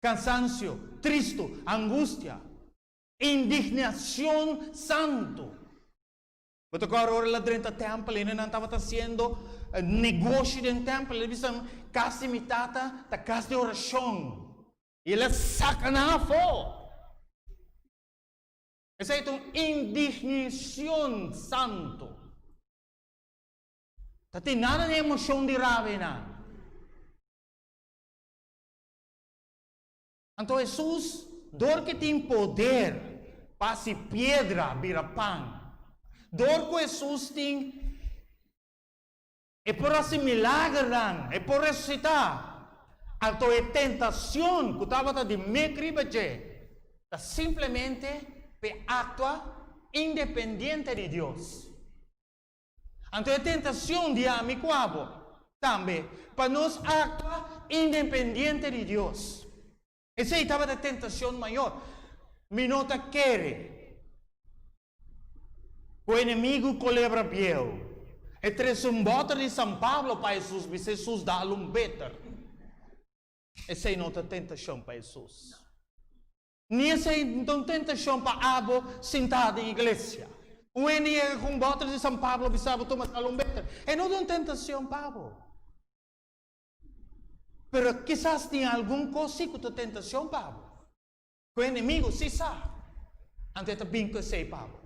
Cansancio, triste, angústia, indignação santo. Quando agora lá dentro do templo, ele não estava fazendo negócio dentro do templo, ele disse, casa imitada da casa de oração. E ele saca na fora. Essa é uma indignação santo. Não tem nada de emoção de raiva. Então Jesus, dor que tem poder, passe pedra, vira pão. Dor que Jesus tem, é por esse milagre, é por ressuscitar. Então a tentação que estava de me cribaje, é simplesmente para actuar independente de Deus. Então a tentação de amigo também, para nós actuar independiente de Dios. Esa estaba la tentación mayor. Mi nota quiere. O inimigo colebra bien. E tres un bota de São Paulo para Jesus, mas Jesus dá-lhe better. Essa é outra tentação para Jesus. Nessa é uma tentação para Abo sentado em igreja. O é com bota de São Paulo, bisabo tomar dá-lhe better. É não uma tentação para Abo. Pero quizás tenha algum cosito de tentação, Pablo. O inimigo se sabe. Antes de bem que sei, Pablo.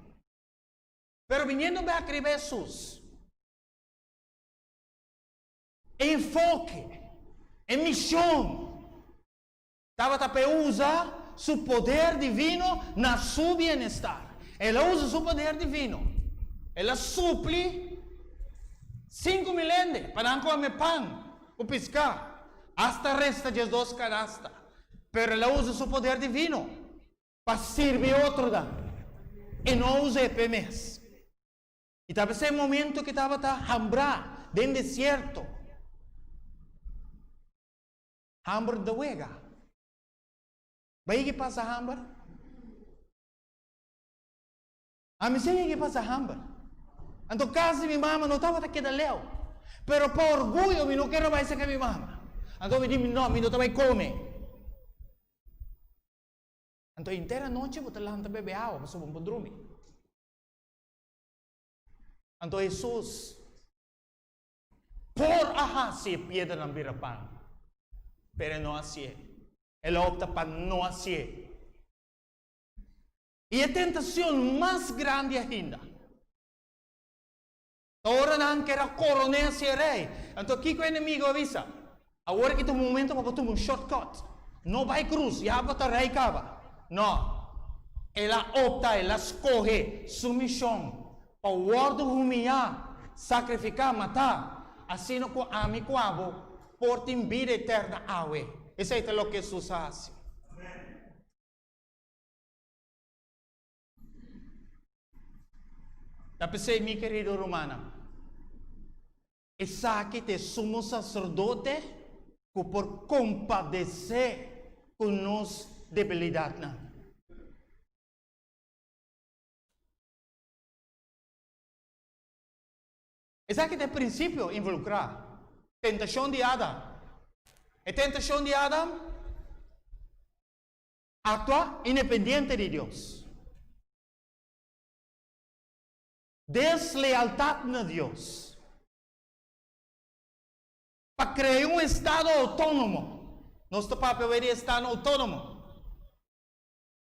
Pero viniendo a Jesus, enfoque, en misión, estava para usar su poder divino na su bienestar. Ela usa su poder divino. Ela suple 5 milênios para comer pão, o pescar. Hasta resta de 2 canastas. Pero ela usa su poder divino para servir outro. E não usa PMS. E estava esse momento que estava a hambrar dentro do deserto. Hambre da huega. Vai que passa hambre? A mim sei que passa hambre. Então, caso minha mama não estava aqui da leu. Pero por orgulho, eu não quero mais ser que minha mama. Então, me diz, não, eu não vai comer. Então, inteira noite, eu vou lá para beber água, para subir para dormir. Então, Jesus, por ahasi, piedra na beira pão. Pero não assim. Ele opta para não assim. E a tentação mais grande ainda. Agora não quer coronel ser rei. Então, o que o inimigo avisa? Agora que tu momento para tomar um shortcut. Não vai cruz, já para rei cava. Não. Ela opta, ela escolhe submissão. Para o ordo humilhar, sacrificar, matar. Assim não com amigo abo. Por ti vida eterna awe. Eso es lo que Jesús hace. Tapos, mi querido romana, es aquí te sumo sacerdote que por compadecer con nos debilidad. Es aquí de principio involucrar. Tentação de Adão. A tentação de Adão atua independente de Deus. Deslealdade na Deus. Para criar um estado autônomo. Nosso papel é estado autônomo.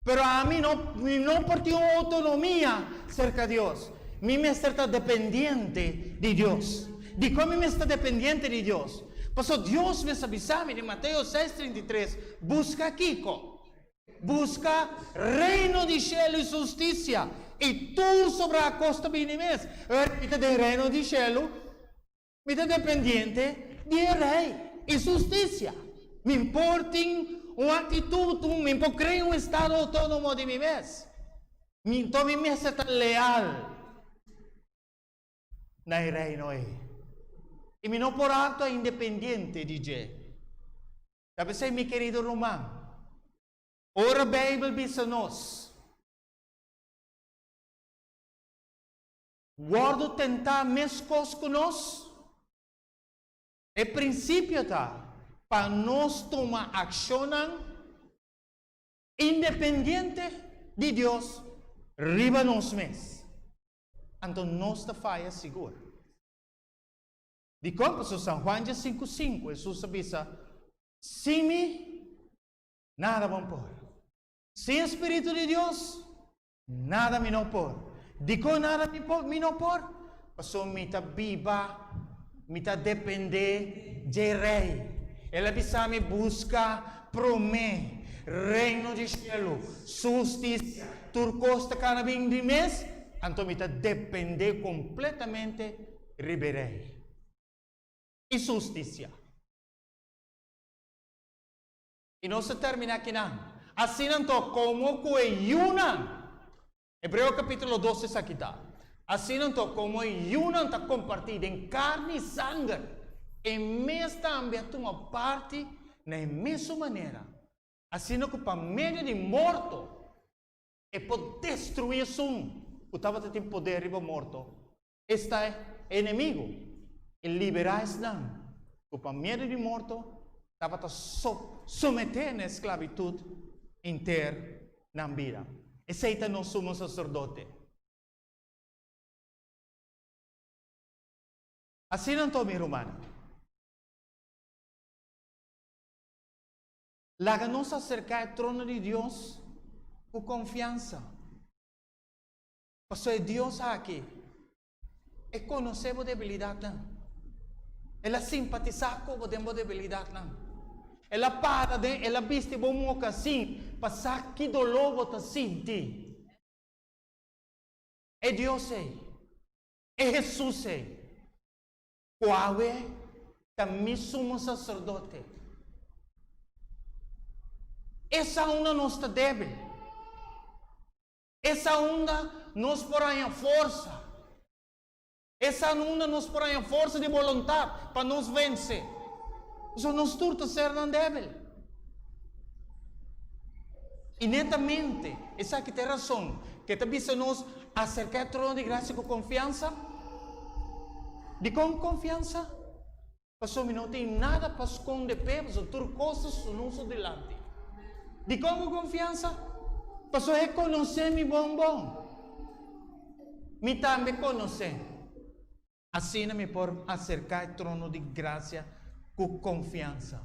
Pero a mim não por ter uma autonomia cerca de Deus. Me está dependiente de Deus. De como me está dependiente de Deus. Pastor, Deus me avisame de Mateus 6:33. Busca Kiko. Busca reino de cielo e justiça. E tu sobre a costa binimes. Mita de reino de cielo. Mita dependiente de rei e justiça. Me importem uma atitude. Me importa um estado autônomo de mim mesmo. Então me está leal. Na reino é. E me não por alto é independente, DJ. Sabe se, meu querido Romano, ora a Bíblia diz a nós, guardo tentar mais coisas com nós, é princípio tá, para nós tomar ação independente de Deus, riba nós mesmos. Então, nós está falha segura. De como São Juan 5:5, Jesus avisa, sem mim, nada vão pôr. Sem Espírito de Deus, nada me não pôr. De como nada me não pôr, passou me tá viva, me tá depender de rei. Ele avisa me busca, promete, reino de cielo, justiça, turcosta canabim de mês, então me tá depender completamente de rei. E justiça. E não se termina aqui não. Assim então, como coeunam. Hebreu capítulo 12 aqui está. Assim então, como coeunam está compartido em carne e sangue. e mes também uma parte na mesma maneira. Assim que para meio de morto e por destruir o estava tem poder riba morto. Este é inimigo e liberar esse não. O para meio de morto estava submeter na esclavitud inteira na vida. Esse é o sumo sacerdote. Assim não estou me romano. Laga nos acercar ao trono de Deus com confiança. Porque Deus aqui e conhecemos debilidade. Ela simpatizar com a debilidade. Ela para de, ela viste bom assim, passar que dolor você sente. É Deus é Jesus qual é também sumo sacerdote. Essa onda não está débil. Essa onda nos porá em força. Essa onda nos porá em força de vontade para nos vencer. Isso não turta ser não débil. E netamente, essa que tem razão, que também se nos acercar ao trono de graça com confiança. De com confiança, porque não tem nada para esconder pés ou turcosas no nosso delante. De com confiança, porque reconhecer me bom. Me também conhecer. Assim me por acercar ao trono de graça com confiança.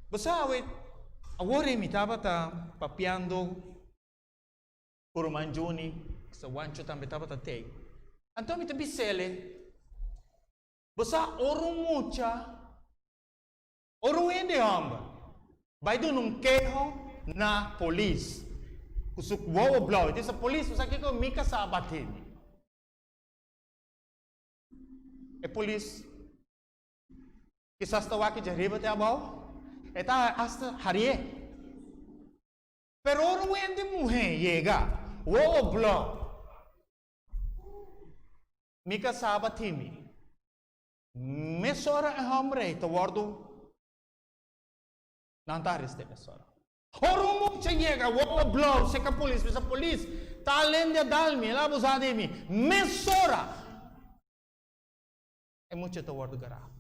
Você sabe, agora me estava papiando por manjuni, que o ancho também estava tei. Então me também sele. Você oro mucha, oro ende hamba. Vai do num queijo na polícia. O suco voa blau. E essa polícia, você quer que eu me caça bater? É polícia. Que só está aqui de arriba até abaixo. É tá hasta harie. Pero oro ende mulher chega, voa blau. Me caça bater. Mesora é homem, tu guardo não está este mesora. Oro muito chega, o blow, se a polícia, tá além de dar-me, lá abusar de mim. Mesora é muito tu guardo garra.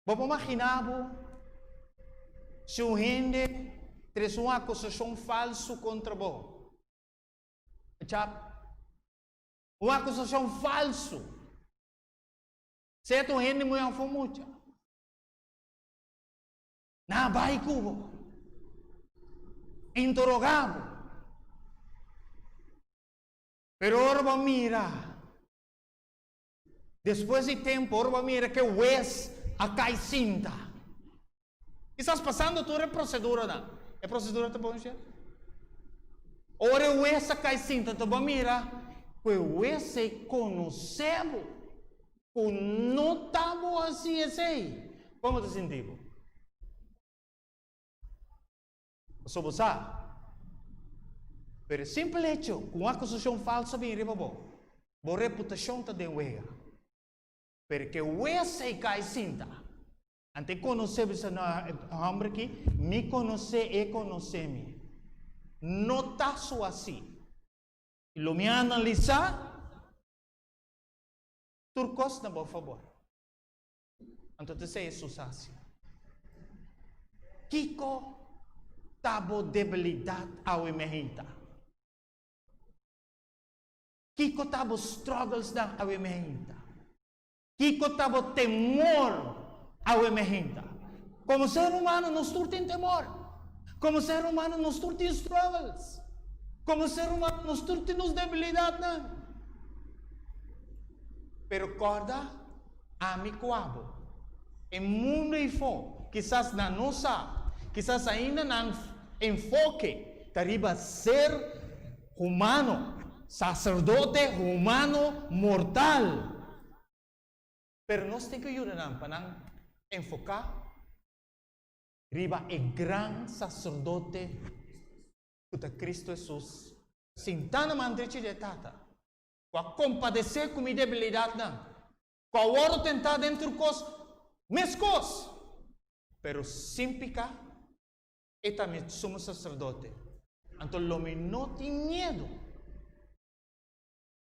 Vamos imaginar se o gente traz uma acusação falsa contra você. Uma acusação falsa. Certo, gente muito famosa. Na vai cubo. Interrogado. Pero ahora mira. Depois de tempo, ahora mira que o ex acá cinta. Estás passando toda a procedura, não? É procedura tá bom, gente? Ora o ex acá cinta, tá bom, mira. O esse conhecemos, o não estamos assim, esse. Como te sentimos? Só você sabe. Pero simples hecho, com uma acusação falsa vem riba bom. Boa reputação está de uega. Porque o esse cai cinta. Ante conhecer esse homem aqui, me conhecer e conhecer-me. Não está só assim. E lo me analisar, turcos na por favor. Então te sei isso assim. Kiko tabo debilidade ao emergenta. Kiko tabo struggles na ao emergenta. Kiko tabo temor ao emergenta. Como ser humano nós tem temor. Como ser humano nós tem struggles. Como ser humano, nós temos debilidade, não? Pero corda, amigo abo. Em mundo e fome, quizás não sabe, quizás ainda não enfoque, tariba ser humano, sacerdote humano mortal. Pero nós temos que ajudar para enfocar, riba é grande sacerdote de Cristo Jesus, sintando mandrice de tata, para compadecer com minha debilidade, não. Qual tentar dentro cos, mescos. Pero simpica, e também somos sacerdote. Então, o homem não tem medo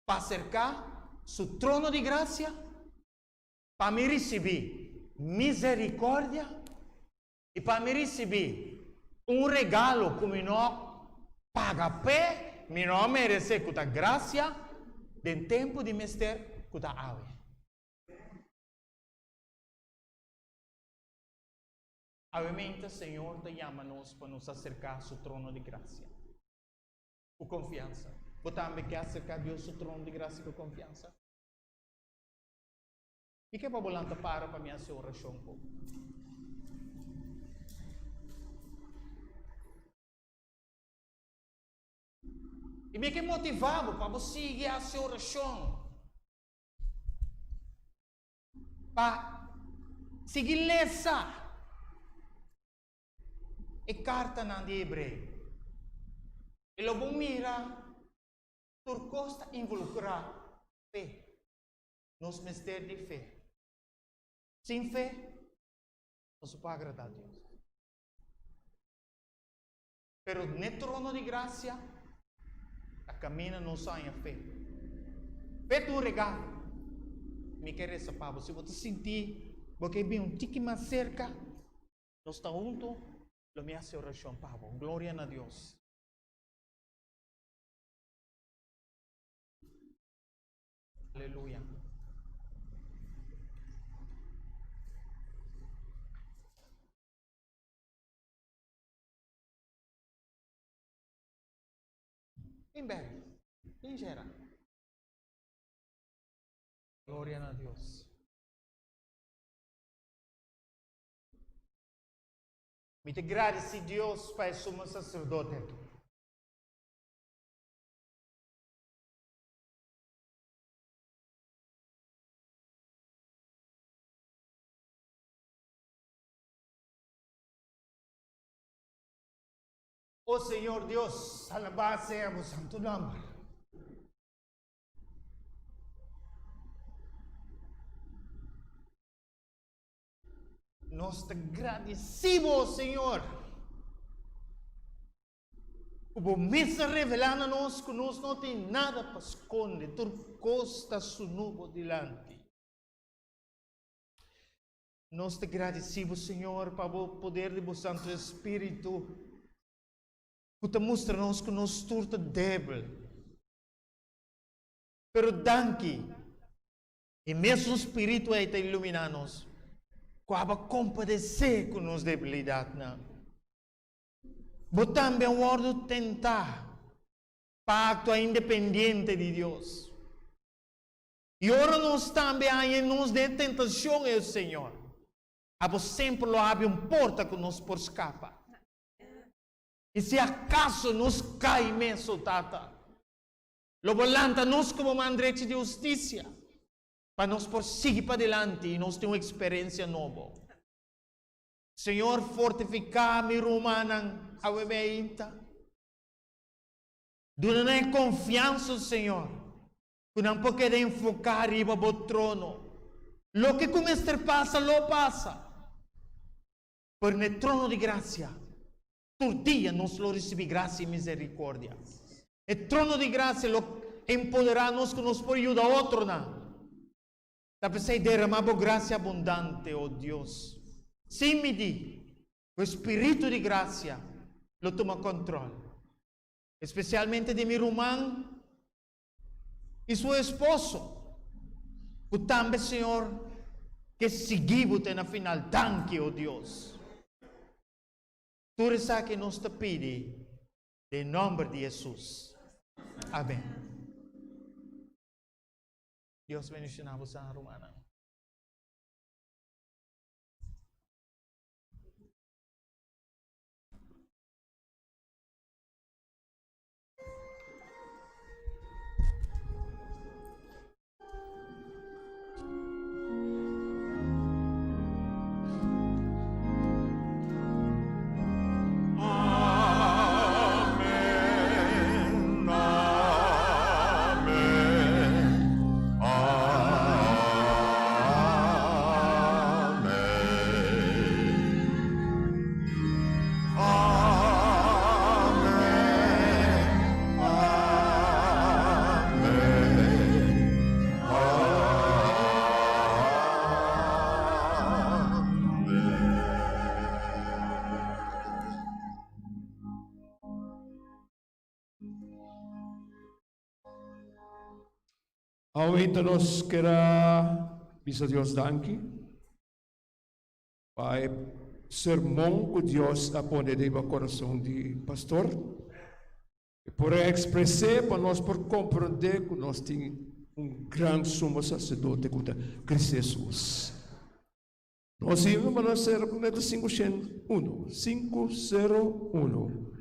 para acercar su trono de graça, para me receber misericórdia e para me receber regalo como não paga pé, me não merece com a graça, de tempo de mister com a ave. Obviamente, Senhor te chama-nos para nos acercar ao seu trono de graça. Com confiança. Você também quer acercar a Deus ao trono de graça com confiança? E que para para a minha oração? E me que motivado para você seguir a sua oração. Para seguir essa. E carta na de Hebreu. E lo bom mira, por costa involucrar fé. Nos mistérios de fé. Sem fé, não se pode agradar a Deus. Pero no trono de graça, a caminha não sai a fé. Fé tu regalo. Me quer essa palavra. Se você sentir, porque bem um tique mais cerca, nós estamos juntos. Lo me hace oración, Pablo. Gloria a Dios. Aleluya. Inverno. Ingera. Gloria a Dios. Me te agradeci Deus, Pai, somos sacerdote. Oh Senhor Deus, alabado seja o santo nome. Nós te agradecemos, Senhor. O mesa revelando a nós que nós não tem nada para esconder. Tudo costa su nubo delante. Nós te agradecemos, Senhor, para o poder do Santo Espírito. Que te mostra a nós que nós turta débil. Pero danke. E mesmo o Espírito é te iluminar-nos. Quaba compadecer com nos debilidade, não. Mas também o ordo tentar pacto independente de Deus. E ora nós também aí nos de tentação é o Senhor. Abo sempre lo abre porta que nos por escapa. E se acaso nos cai imenso tata, lo volanta nos como mandrete de justiça. Para nós prosseguir para adelante e nós ter uma experiência nova. Senhor, fortificar-me, Romana, a bebeinta. Dona-me confiança, Senhor, que não pode enfocar riba do trono. Lo que com este passa, lo passa. Por no trono de graça, todo dia nós lo recebemos graça e misericórdia. O trono de graça lo empoderar-nos que nos pode ajudar a outro, não. Deve ser derramado graça abundante, oh Deus. Sim, me di, o Espírito de graça lo toma controle. Especialmente de meu irmão e seu esposo. Que também, Senhor, que seguimos na final. Danke, oh Deus. Tu reza que nos te pede, em nome de Jesus. Amém. Dios bendiga a você, Romana. Amen. Amen. Ahorita nos queda, bisa Dios danke, para sermão que Deus apone no coração do pastor, e por expressar para nós por compreender que nós temos grande sumo sacerdote que é Cristo Jesus. Nós íamos para nós ser com 501.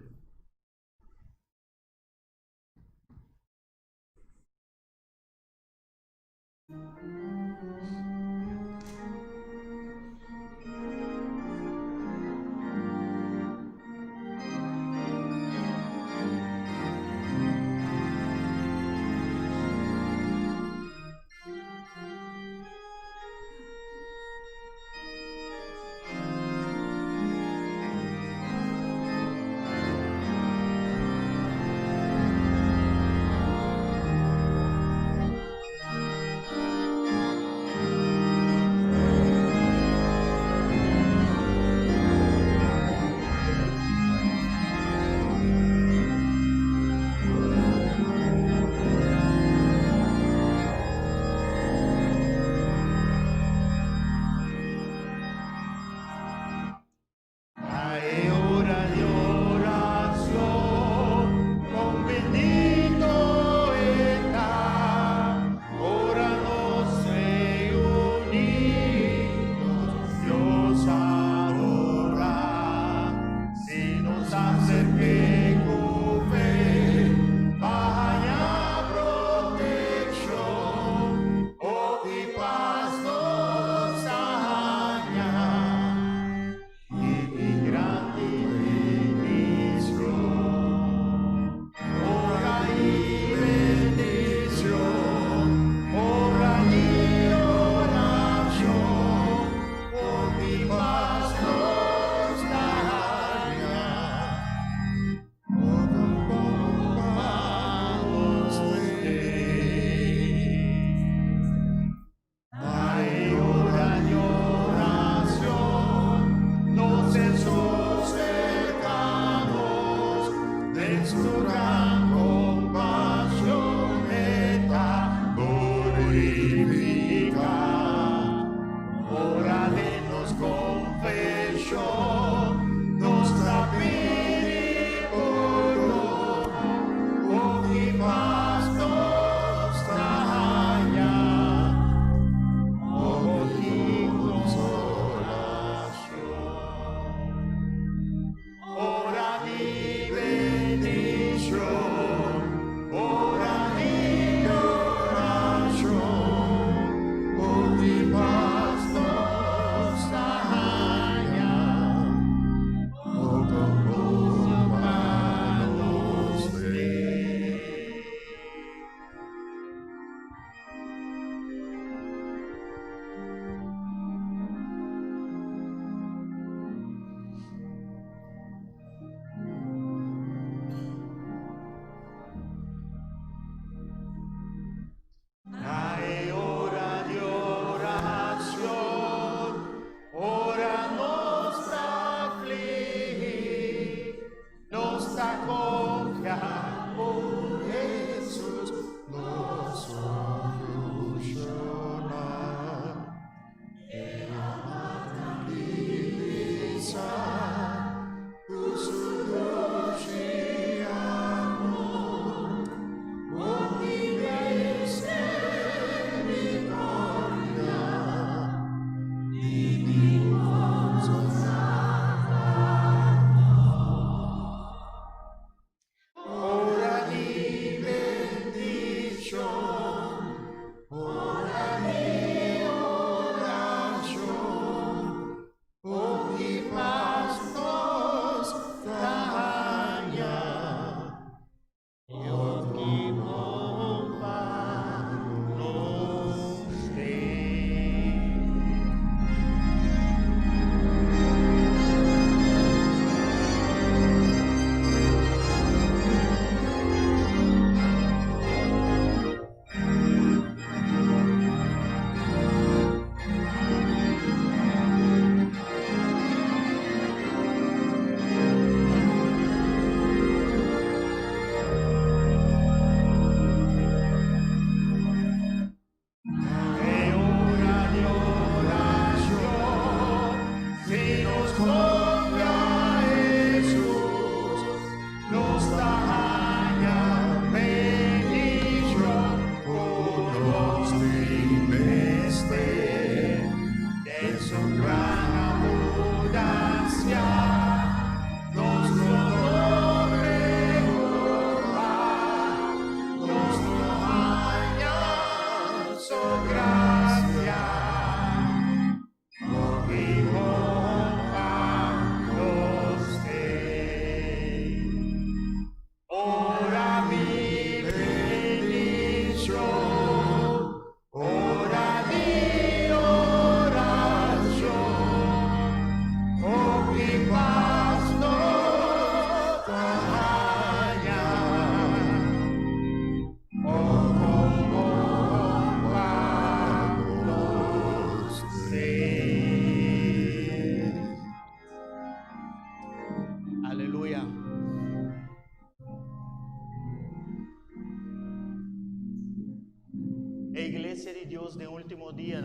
Dios de último día.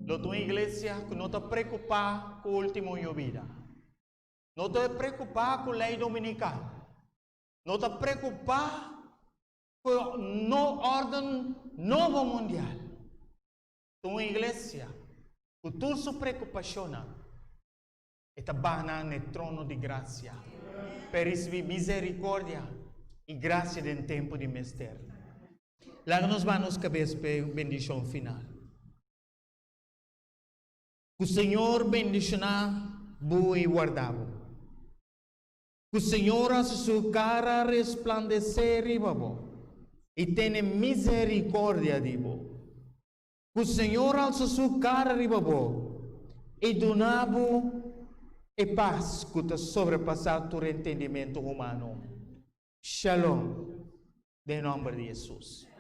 Lo tu iglesia que no te preocupa con último vida. No te preocupa con ley dominical. No te preocupa con no orden nuevo mundial. Tu iglesia, con tu su preocupación, está baja en el trono de gracia. Per recibir misericordia y gracia en tiempo de mister. Láganos manos cabeza para bendición final. Que o Senhor bendicionar bu e guardavo. Que o Senhor a sua cara resplandecer e babo. E tenha misericórdia de bo. Que o Senhor a sua cara e babo. E donavo e paz que te sobrepassar todo entendimento humano. Shalom. Em nome de Jesus.